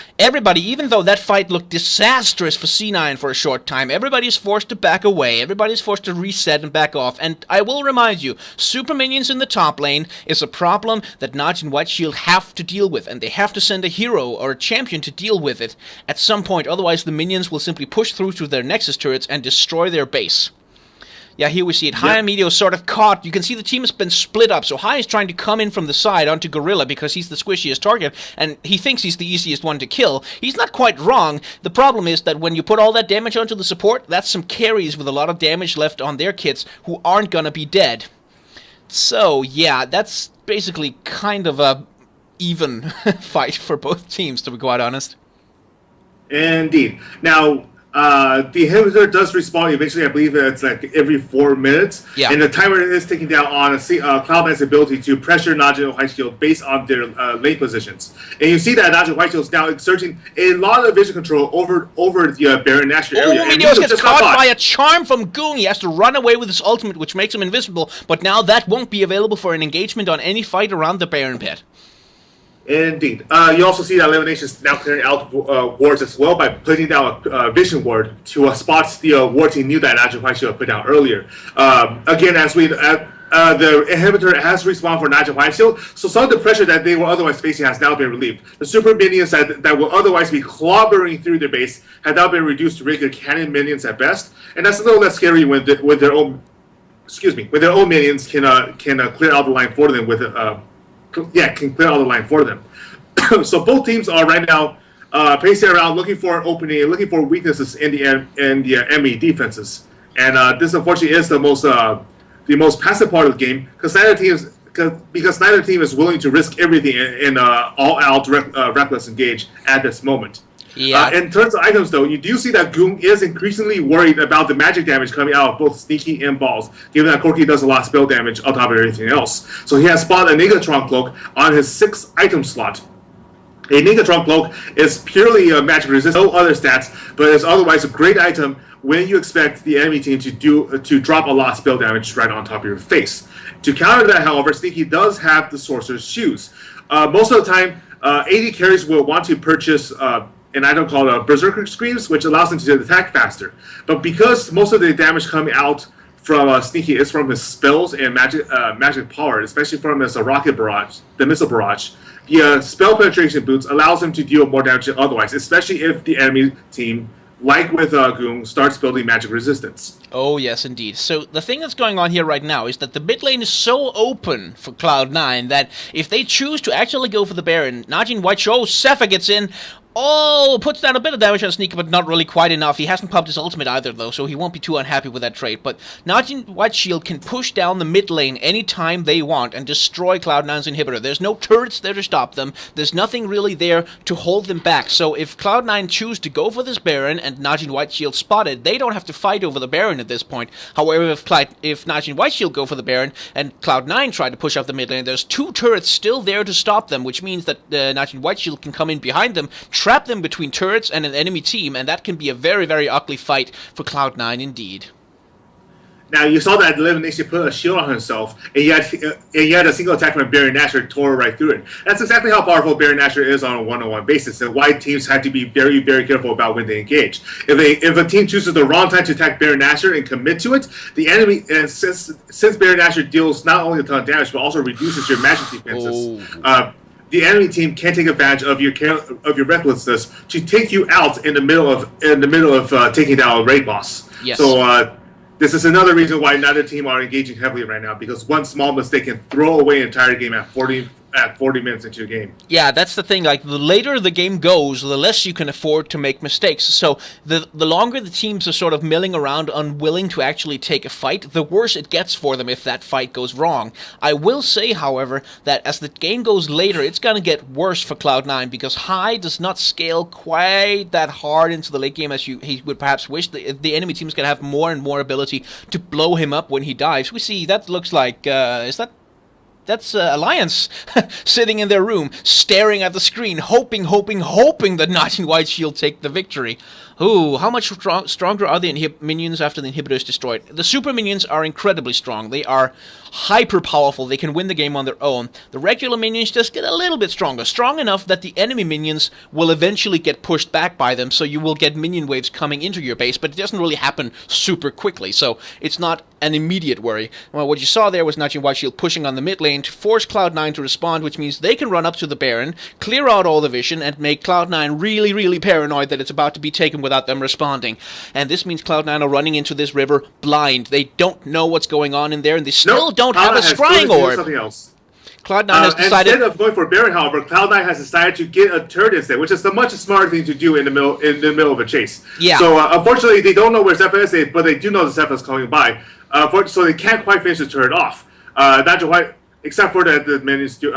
even though that fight looked disastrous for C9 for a short time, everybody's forced to back away. Everybody's forced to reset and back off. And I will remind you, super minions in the top lane is a problem that Najee and Whiteshield have to deal with, and they have to send a hero or a champion to deal with it at some point. Otherwise, the minions will simply push through to their Nexus turrets and destroy their base. Yeah, here we see it. High and Meteor sort of caught. You can see the team has been split up. So High is trying to come in from the side onto Gorilla because he's the squishiest target, and he thinks he's the easiest one to kill. He's not quite wrong. The problem is that when you put all that damage onto the support, that's some carries with a lot of damage left on their kits who aren't going to be dead. So, yeah, that's basically kind of a even fight for both teams, to be quite honest. Indeed. Now, the inhibitor does respawn eventually. I believe it's like every 4 minutes. Yeah. And the timer is ticking down on Cloud9's ability to pressure Najee and Whiteshield based on their lane positions. And you see that Najee and Whiteshield is now exerting a lot of vision control over the Baron Nashor area. Oh, Meteos gets caught by a charm from Goon. He has to run away with his ultimate, which makes him invisible. But now that won't be available for an engagement on any fight around the Baron pit. Indeed. You also see that Elimination is now clearing out wards as well by putting down a vision ward to spot the ward he knew that Najee Whiteshield put down earlier. Again, as the inhibitor has respawned for Najee Whiteshield, so some of the pressure that they were otherwise facing has now been relieved. The super minions that will otherwise be clobbering through their base have now been reduced to regular cannon minions at best, and that's a little less scary when their own minions can clear out the line for them can clear all the line for them. So both teams are right now pacing around, looking for an opening, looking for weaknesses in the enemy defenses. And this unfortunately is the most passive part of the game because neither team is willing to risk everything in all-out reckless engage at this moment. Yeah. In terms of items, though, you do see that Goon is increasingly worried about the magic damage coming out of both Sneaky and Balls, given that Corki does a lot of spell damage on top of everything else. So he has spotted a Negatron Cloak on his 6th item slot. A Ninja Trunk Cloak is purely magic resist, no other stats, but is otherwise a great item when you expect the enemy team to drop a lot of spell damage right on top of your face. To counter that, however, Sneaky does have the Sorcerer's Shoes. Most of the time, AD carries will want to purchase an item called Berserker Screams, which allows them to attack faster. But because most of the damage coming out from Sneaky is from his spells and magic power, especially from his Rocket Barrage, the Missile Barrage, the spell penetration boots allows him to deal more damage than otherwise, especially if the enemy team, like with Goong, starts building magic resistance. Oh, yes, indeed. So the thing that's going on here right now is that the mid lane is so open for Cloud9 that if they choose to actually go for the Baron, Najin White shows, Sepha gets in, puts down a bit of damage on Sneaky, but not really quite enough. He hasn't popped his ultimate either, though, so he won't be too unhappy with that trade. But Najin White Shield can push down the mid lane anytime they want and destroy Cloud9's inhibitor. There's no turrets there to stop them. There's nothing really there to hold them back. So if Cloud9 choose to go for this Baron and Najin White Shield spotted, they don't have to fight over the Baron at this point. However, if Najin White Shield go for the Baron and Cloud9 try to push up the mid lane, there's two turrets still there to stop them, which means that Najin White Shield can come in behind them, trap them between turrets and an enemy team, and that can be a very, very ugly fight for Cloud9 indeed. Now, you saw that elimination put a shield on himself, and yet a single attack from Baron Nashor tore right through it. That's exactly how powerful Baron Nashor is on a one-on-one basis, and why teams have to be very, very careful about when they engage. If a team chooses the wrong time to attack Baron Nashor and commit to it, the enemy, and since Baron Nashor deals not only a ton of damage, but also reduces your magic defenses, the enemy team can take advantage of your recklessness to take you out in the middle of taking down a raid boss. Yes. So this is another reason why neither team are engaging heavily right now, because one small mistake can throw away an entire game at 40 minutes into a game. Yeah, that's the thing. Like, the later the game goes, the less you can afford to make mistakes. So the longer the teams are sort of milling around, unwilling to actually take a fight, the worse it gets for them if that fight goes wrong. I will say, however, that as the game goes later, it's going to get worse for Cloud9, because High does not scale quite that hard into the late game as he would perhaps wish. The enemy team is going to have more and more ability to blow him up when he dives. We see that looks like, that's Alliance sitting in their room, staring at the screen, hoping that Najin White Shield take the victory. Ooh, how much stronger are the minions after the inhibitor is destroyed? The super minions are incredibly strong. They are hyper powerful. They can win the game on their own. The regular minions just get a little bit stronger. Strong enough that the enemy minions will eventually get pushed back by them, so you will get minion waves coming into your base, but it doesn't really happen super quickly, so it's not an immediate worry. Well, what you saw there was Najin White Shield pushing on the mid lane to force Cloud9 to respond, which means they can run up to the Baron, clear out all the vision, and make Cloud9 really, really paranoid that it's about to be taken without them responding. And this means Cloud9 are running into this river blind. They don't know what's going on in there, and they still don't have a scrying orb. Something else. Cloud9 has decided... Instead of going for Baron, however, Cloud9 has decided to get a turret instead, which is a much smarter thing to do in the middle of a chase. Yeah. So unfortunately, they don't know where Sepha is, but they do know the Sepha is coming by. So they can't quite finish the turret off. Najin White, except for the minions do...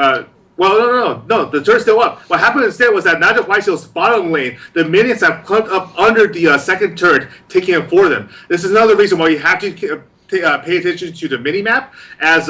No, the turret's still up. What happened instead was that Najin White Shield's bottom lane, the minions have clumped up under the second turret, taking it for them. This is another reason why you have to pay attention to the mini-map, as,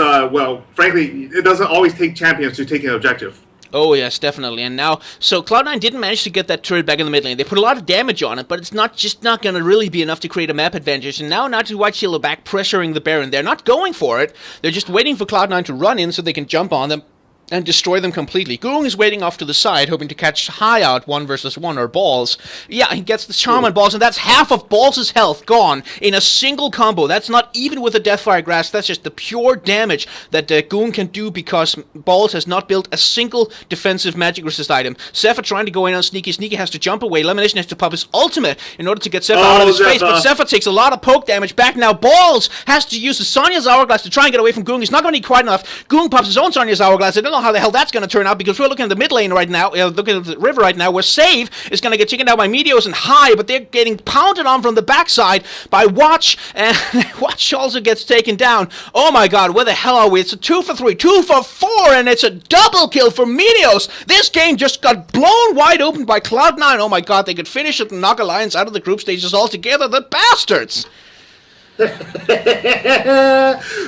frankly, it doesn't always take champions to take an objective. Oh, yes, definitely. And now, so Cloud9 didn't manage to get that turret back in the mid lane. They put a lot of damage on it, but it's not going to really be enough to create a map advantage. And now Najin White Shield are back pressuring the Baron. They're not going for it. They're just waiting for Cloud9 to run in so they can jump on them and destroy them completely. Goong is waiting off to the side, hoping to catch High out 1 versus 1, or Balls. Yeah, he gets the charm on Balls, and that's half of Balls' health gone in a single combo. That's not even with a Deathfire Grasp. That's just the pure damage that Goong can do because Balls has not built a single defensive magic resist item. Sepha trying to go in on Sneaky. Sneaky has to jump away. Elimination has to pop his ultimate in order to get Sepha out of his face, but Sepha takes a lot of poke damage back. Now Balls has to use the Sonya's Hourglass to try and get away from Goong. He's not going to need quite enough. Goong pops his own Sonya's Hourglass. I don't know how the hell that's going to turn out, because we're looking at the mid lane right now, looking at the river right now, where Save is going to get taken down by Meteos and High, but they're getting pounded on from the backside by Watch, and Watch also gets taken down. Oh my god, where the hell are we? It's a 2 for 3, 2 for 4, and it's a double kill for Meteos. This game just got blown wide open by Cloud9. Oh my god, they could finish it and knock Alliance out of the group stages altogether. The bastards!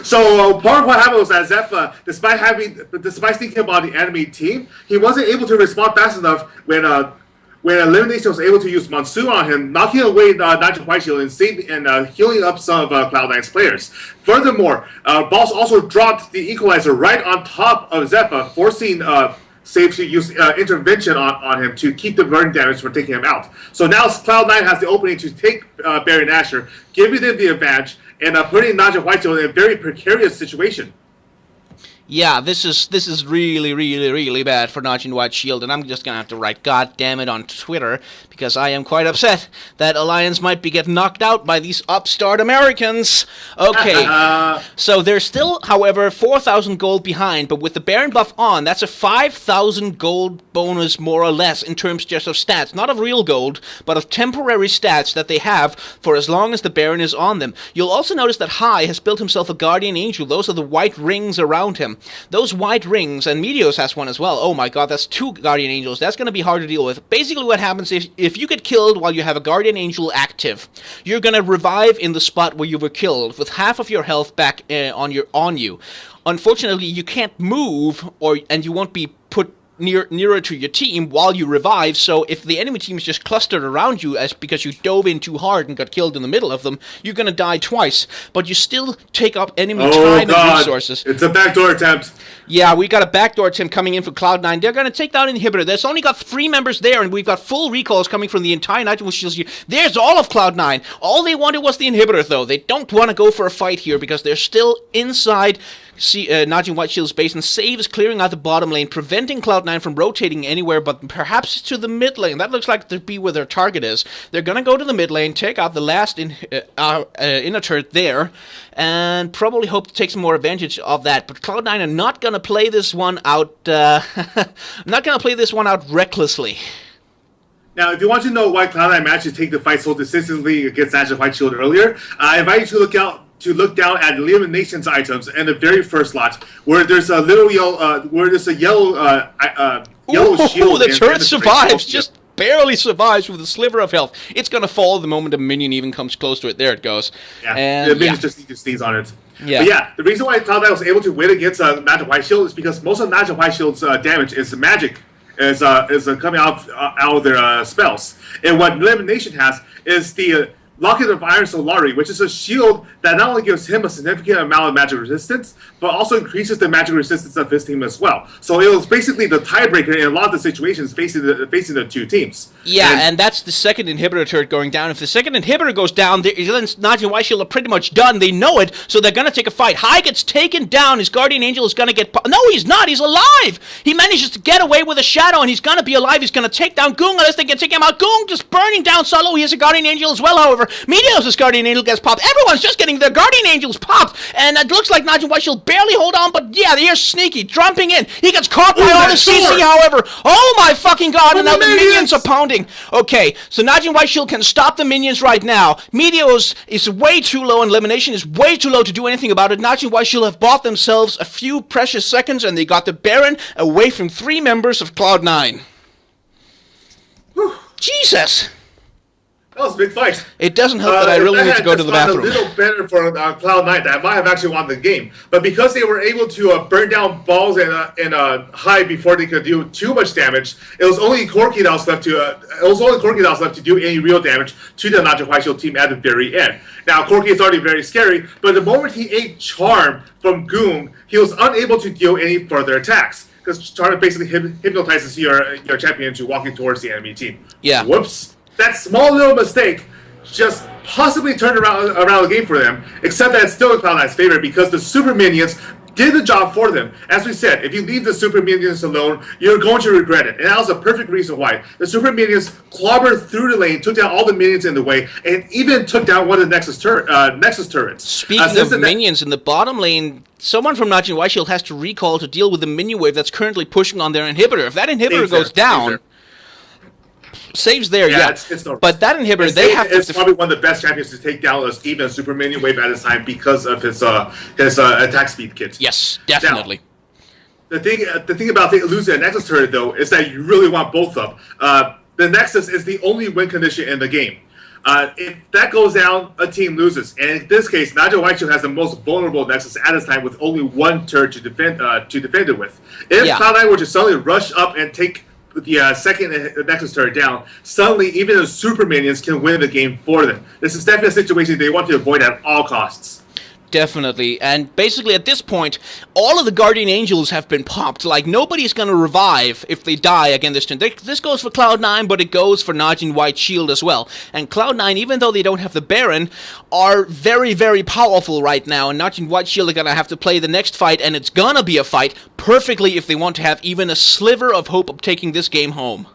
So part of what happened was that Zephyr, despite sneaking up on the enemy team, he wasn't able to respond fast enough when Elimination was able to use Monsoon on him, knocking away Nigel Whiteshield and healing up some of Cloud9's players. Furthermore, Boss also dropped the Equalizer right on top of Zephyr, forcing Save to use intervention on him to keep the burn damage from taking him out. So now Cloud9 has the opening to take Barry and Asher, giving them the advantage, and putting Nigel Whiteshield in a very precarious situation. Yeah, this is really, really, really bad for Najin White Shield, and I'm just gonna have to write "God damn it" on Twitter because I am quite upset that Alliance might be getting knocked out by these upstart Americans. Okay, so they're still, however, 4,000 gold behind, but with the Baron buff on, that's a 5,000 gold bonus more or less in terms just of stats, not of real gold, but of temporary stats that they have for as long as the Baron is on them. You'll also notice that Hai has built himself a Guardian Angel. Those are the white rings around him. Those white rings, and Meteos has one as well. Oh my god, that's 2 Guardian Angels. That's going to be hard to deal with. Basically what happens is, if you get killed while you have a Guardian Angel active, you're going to revive in the spot where you were killed with half of your health back on you. Unfortunately, you can't move, and you won't be put nearer to your team while you revive, so if the enemy team is just clustered around you because you dove in too hard and got killed in the middle of them, you're going to die twice, but you still take up enemy time and resources. It's a backdoor attempt. Yeah, we got a backdoor attempt coming in for Cloud9. They're going to take down Inhibitor. There's only got 3 members there, and we've got full recalls coming from the entire Nightwatch Shields here. There's all of Cloud9. All they wanted was the Inhibitor, though. They don't want to go for a fight here because they're still inside Najin White Shield's base, and Save is clearing out the bottom lane, preventing Cloud9 from rotating anywhere but perhaps to the mid lane. That looks like to be where their target is. They're going to go to the mid lane, take out the last inner turret there, and probably hope to take some more advantage of that. But Cloud9 are not going to play this one out. Not going to play this one out recklessly. Now, if you want to know why Cloud9 managed to take the fight so decisively against Najin White Shield earlier, I invite you to look down at Elimination's items and the very first lot, where there's a little yellow, yellow shield. The turret survives, just barely survives with a sliver of health. It's going to fall the moment a minion even comes close to it. There it goes. Yeah, and the minions just need to sneeze on it. Yeah. But yeah, the reason why Cloud9 was able to win against Najin White Shield is because most of Najin White Shield's damage is magic, is coming out of their spells. And what Elimination has is the Locket of Iron Solari, which is a shield that not only gives him a significant amount of magic resistance, but also increases the magic resistance of his team as well. So it was basically the tiebreaker in a lot of the situations facing the 2 teams. Yeah, and that's the second inhibitor turret going down. If the second inhibitor goes down, then Najin White Shield are pretty much done. They know it, so they're going to take a fight. Hai gets taken down. His Guardian Angel is going to get... No, he's not. He's alive. He manages to get away with a shadow, and he's going to be alive. He's going to take down Goong unless they can take him out. Goong just burning down solo. He has a Guardian Angel as well, however. Meteos' Guardian Angel gets popped. Everyone's just getting their Guardian Angels popped, and it looks like Najin White Shield barely hold on, but yeah, here's Sneaky jumping in. He gets caught by all the CC, however. Oh my fucking god, and now the minions are pounding. Okay, so Najin White Shield can stop the minions right now. Meteos is way too low, and Elimination is way too low to do anything about it. Najin White Shield have bought themselves a few precious seconds, and they got the Baron away from 3 members of Cloud9. Jesus! That was a big fight. It doesn't help that I really need to go to the bathroom. A little better for Cloud9. That might have actually won the game, but because they were able to burn down balls and Hai before they could do too much damage, it was only Corki that was left to do any real damage to the Najin White Shield team at the very end. Now Corki is already very scary, but the moment he ate Charm from Goong, he was unable to deal any further attacks, because Charm basically hypnotizes your champion into walking towards the enemy team. Yeah. Whoops. That small little mistake just possibly turned around the game for them, except that it's still in Cloud9's favor because the super minions did the job for them. As we said, if you leave the super minions alone, you're going to regret it. And that was a perfect reason why. The super minions clobbered through the lane, took down all the minions in the way, and even took down one of the Nexus turrets. Speaking of minions in the bottom lane, someone from Najin White Shield has to recall to deal with the minion wave that's currently pushing on their inhibitor. If that inhibitor goes down... Saves there, yeah. It's but that inhibitor, they have to... It's probably one of the best champions to take down even a super minion wave at a time because of his attack speed kit. Yes, definitely. Now, the thing about losing a Nexus turret, though, is that you really want both up. The Nexus is the only win condition in the game. If that goes down, a team loses. And in this case, Nigel Whiteshield has the most vulnerable Nexus at this time with only one turret to defend it with. If Cloud9 were to suddenly rush up and take the second Nexus turret down, suddenly even the super minions can win the game for them. This is definitely a situation they want to avoid at all costs. Definitely, and basically at this point, all of the Guardian Angels have been popped. Like, nobody's going to revive if they die again this turn. This goes for Cloud9, but it goes for Najin White Shield as well. And Cloud9, even though they don't have the Baron, are very, very powerful right now, and Najin White Shield are going to have to play the next fight, and it's going to be a fight perfectly if they want to have even a sliver of hope of taking this game home.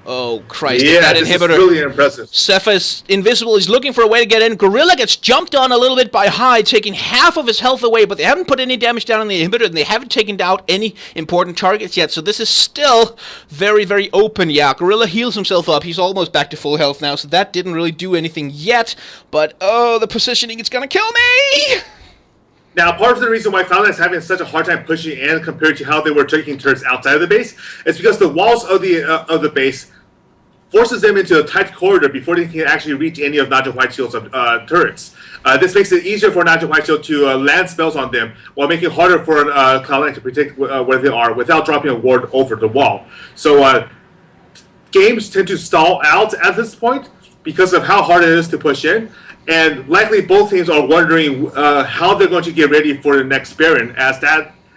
Oh, Christ, that inhibitor. Is really impressive. Sepha is invisible. He's looking for a way to get in. Gorilla gets jumped on a little bit by Hyde, taking half of his health away, but they haven't put any damage down on the inhibitor, and they haven't taken out any important targets yet, so this is still very, very open. Yeah, Gorilla heals himself up. He's almost back to full health now, so that didn't really do anything yet, but, oh, the positioning, it's gonna kill me! Now, part of the reason why Cloud9 is having such a hard time pushing in compared to how they were taking turrets outside of the base is because the walls of the base forces them into a tight corridor before they can actually reach any of Nigel Whiteshield's turrets. This makes it easier for Nigel Whiteshield to land spells on them while making it harder for Cloud9 to predict where they are without dropping a ward over the wall. So games tend to stall out at this point because of how hard it is to push in. And likely both teams are wondering how they're going to get ready for the next Baron,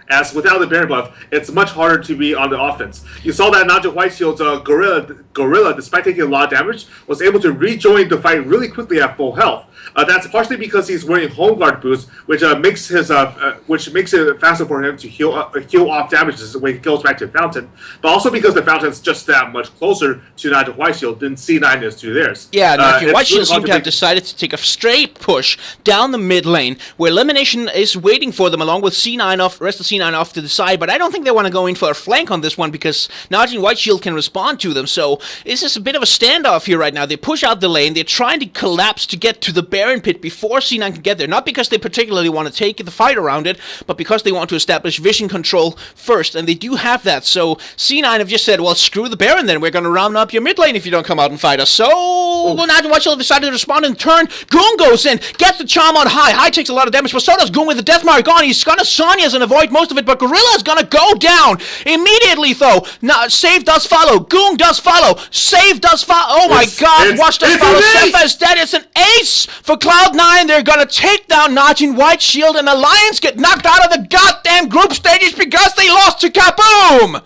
as without the Baron buff, it's much harder to be on the offense. You saw that Nigel Whiteshield's Gorilla, despite taking a lot of damage, was able to rejoin the fight really quickly at full health. That's partially because he's wearing Home Guard boots, which makes it faster for him to heal off damages when he goes back to Fountain. But also because the Fountain's just that much closer to Nigel Whiteshield than C9 is to theirs. Yeah, Nigel Whiteshield seemed to have decided to take a straight push down the mid lane, where Elimination is waiting for them along with C9 off, rest of C9 off to the side. But I don't think they want to go in for a flank on this one because Nigel Whiteshield can respond to them. So this is a bit of a standoff here right now. They push out the lane. They're trying to collapse to get to the Baron pit before C9 can get there. Not because they particularly want to take the fight around it, but because they want to establish vision control first, and they do have that. So C9 have just said, well, screw the Baron then. We're going to round up your mid lane if you don't come out and fight us. So Nigel Whiteshield decided to respond in turn. Goon goes in, gets the charm on High. High takes a lot of damage, but so does Goon with the death mark on. He's going to Sonya's and avoid most of it, but Gorilla's going to go down immediately, though. Now, Save does follow. Goon does follow. Save does follow. Oh my God, Watch does follow. Sepha is dead. It's an ace for Cloud9. They're going to take down Najin Whiteshield, and Alliance get knocked out of the goddamn group stages because they lost to Kaboom!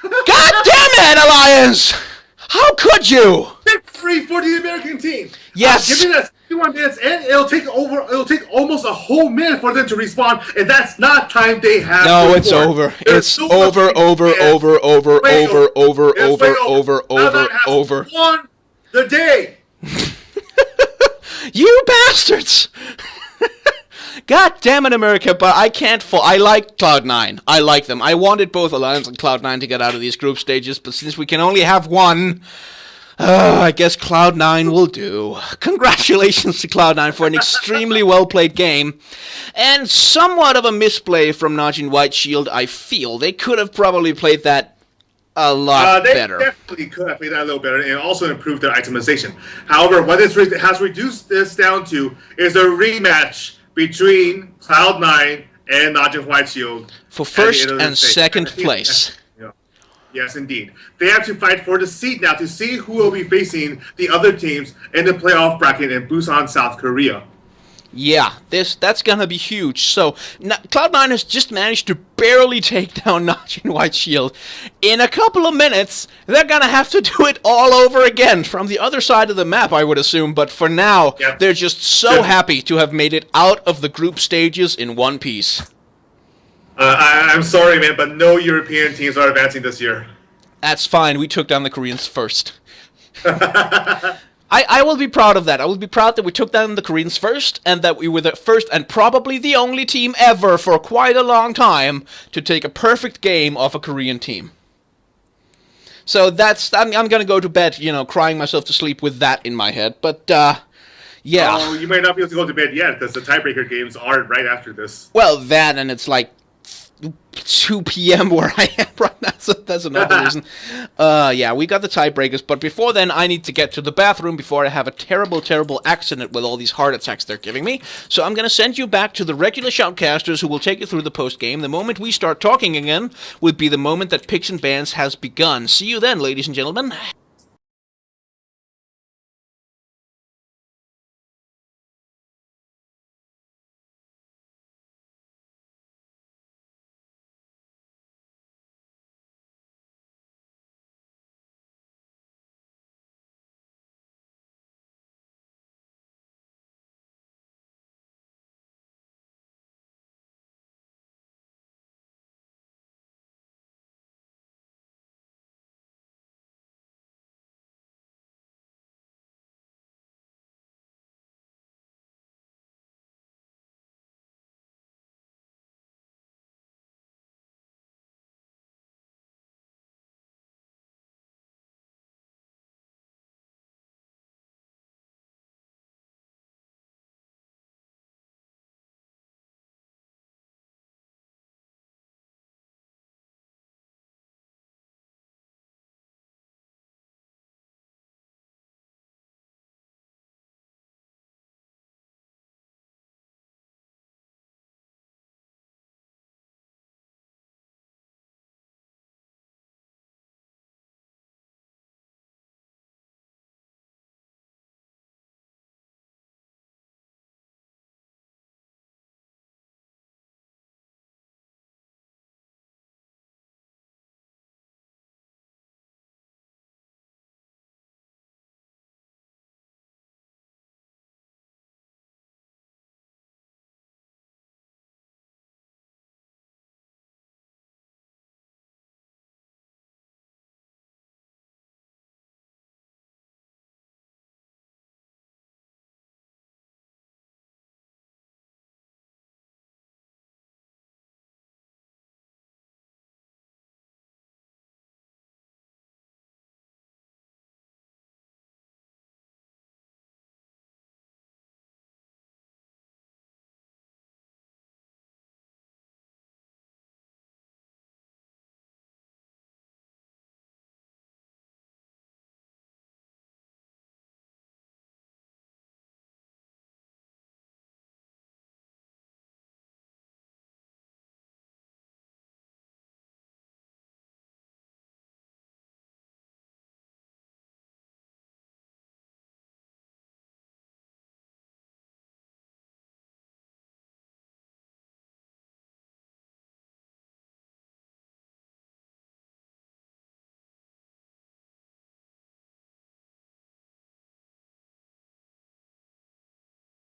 God damn it, Alliance! How could you? Victory for the American team. Yes. Give me that 61 minutes, and it'll take almost a whole minute for them to respawn, and that's not time they have. No, it's over. It's over. Won the day. You bastards! God damn it, America, but I can't fall. I like Cloud9. I like them. I wanted both Alliance and Cloud9 to get out of these group stages, but since we can only have one, I guess Cloud9 will do. Congratulations to Cloud9 for an extremely well-played game, and somewhat of a misplay from Najin Whiteshield, I feel. They could have probably played that a lot better. They definitely could have played that a little better and also improved their itemization. However, what this has reduced this down to is a rematch between Cloud9 and Najin Whiteshield for first and second place. Yes, indeed. They have to fight for the seed now to see who will be facing the other teams in the playoff bracket in Busan, South Korea. Yeah, that's gonna be huge. So Cloud9 has just managed to barely take down Najin Whiteshield. In a couple of minutes, they're gonna have to do it all over again from the other side of the map, I would assume. But for now, they're just so happy to have made it out of the group stages in one piece. I'm sorry, man, but no European teams are advancing this year. That's fine. We took down the Koreans first. I will be proud of that. I will be proud that we took down the Koreans first, and that we were the first and probably the only team ever for quite a long time to take a perfect game off a Korean team. So I'm gonna go to bed, crying myself to sleep with that in my head. But yeah. Oh, you might not be able to go to bed yet because the tiebreaker games are right after this. Well, that, and it's like 2 p.m. where I am right now, so that's another reason. Yeah, we got the tiebreakers, but before then, I need to get to the bathroom before I have a terrible, terrible accident with all these heart attacks they're giving me. So I'm going to send you back to the regular shoutcasters who will take you through the post-game. The moment we start talking again would be the moment that Picks and Bans has begun. See you then, ladies and gentlemen.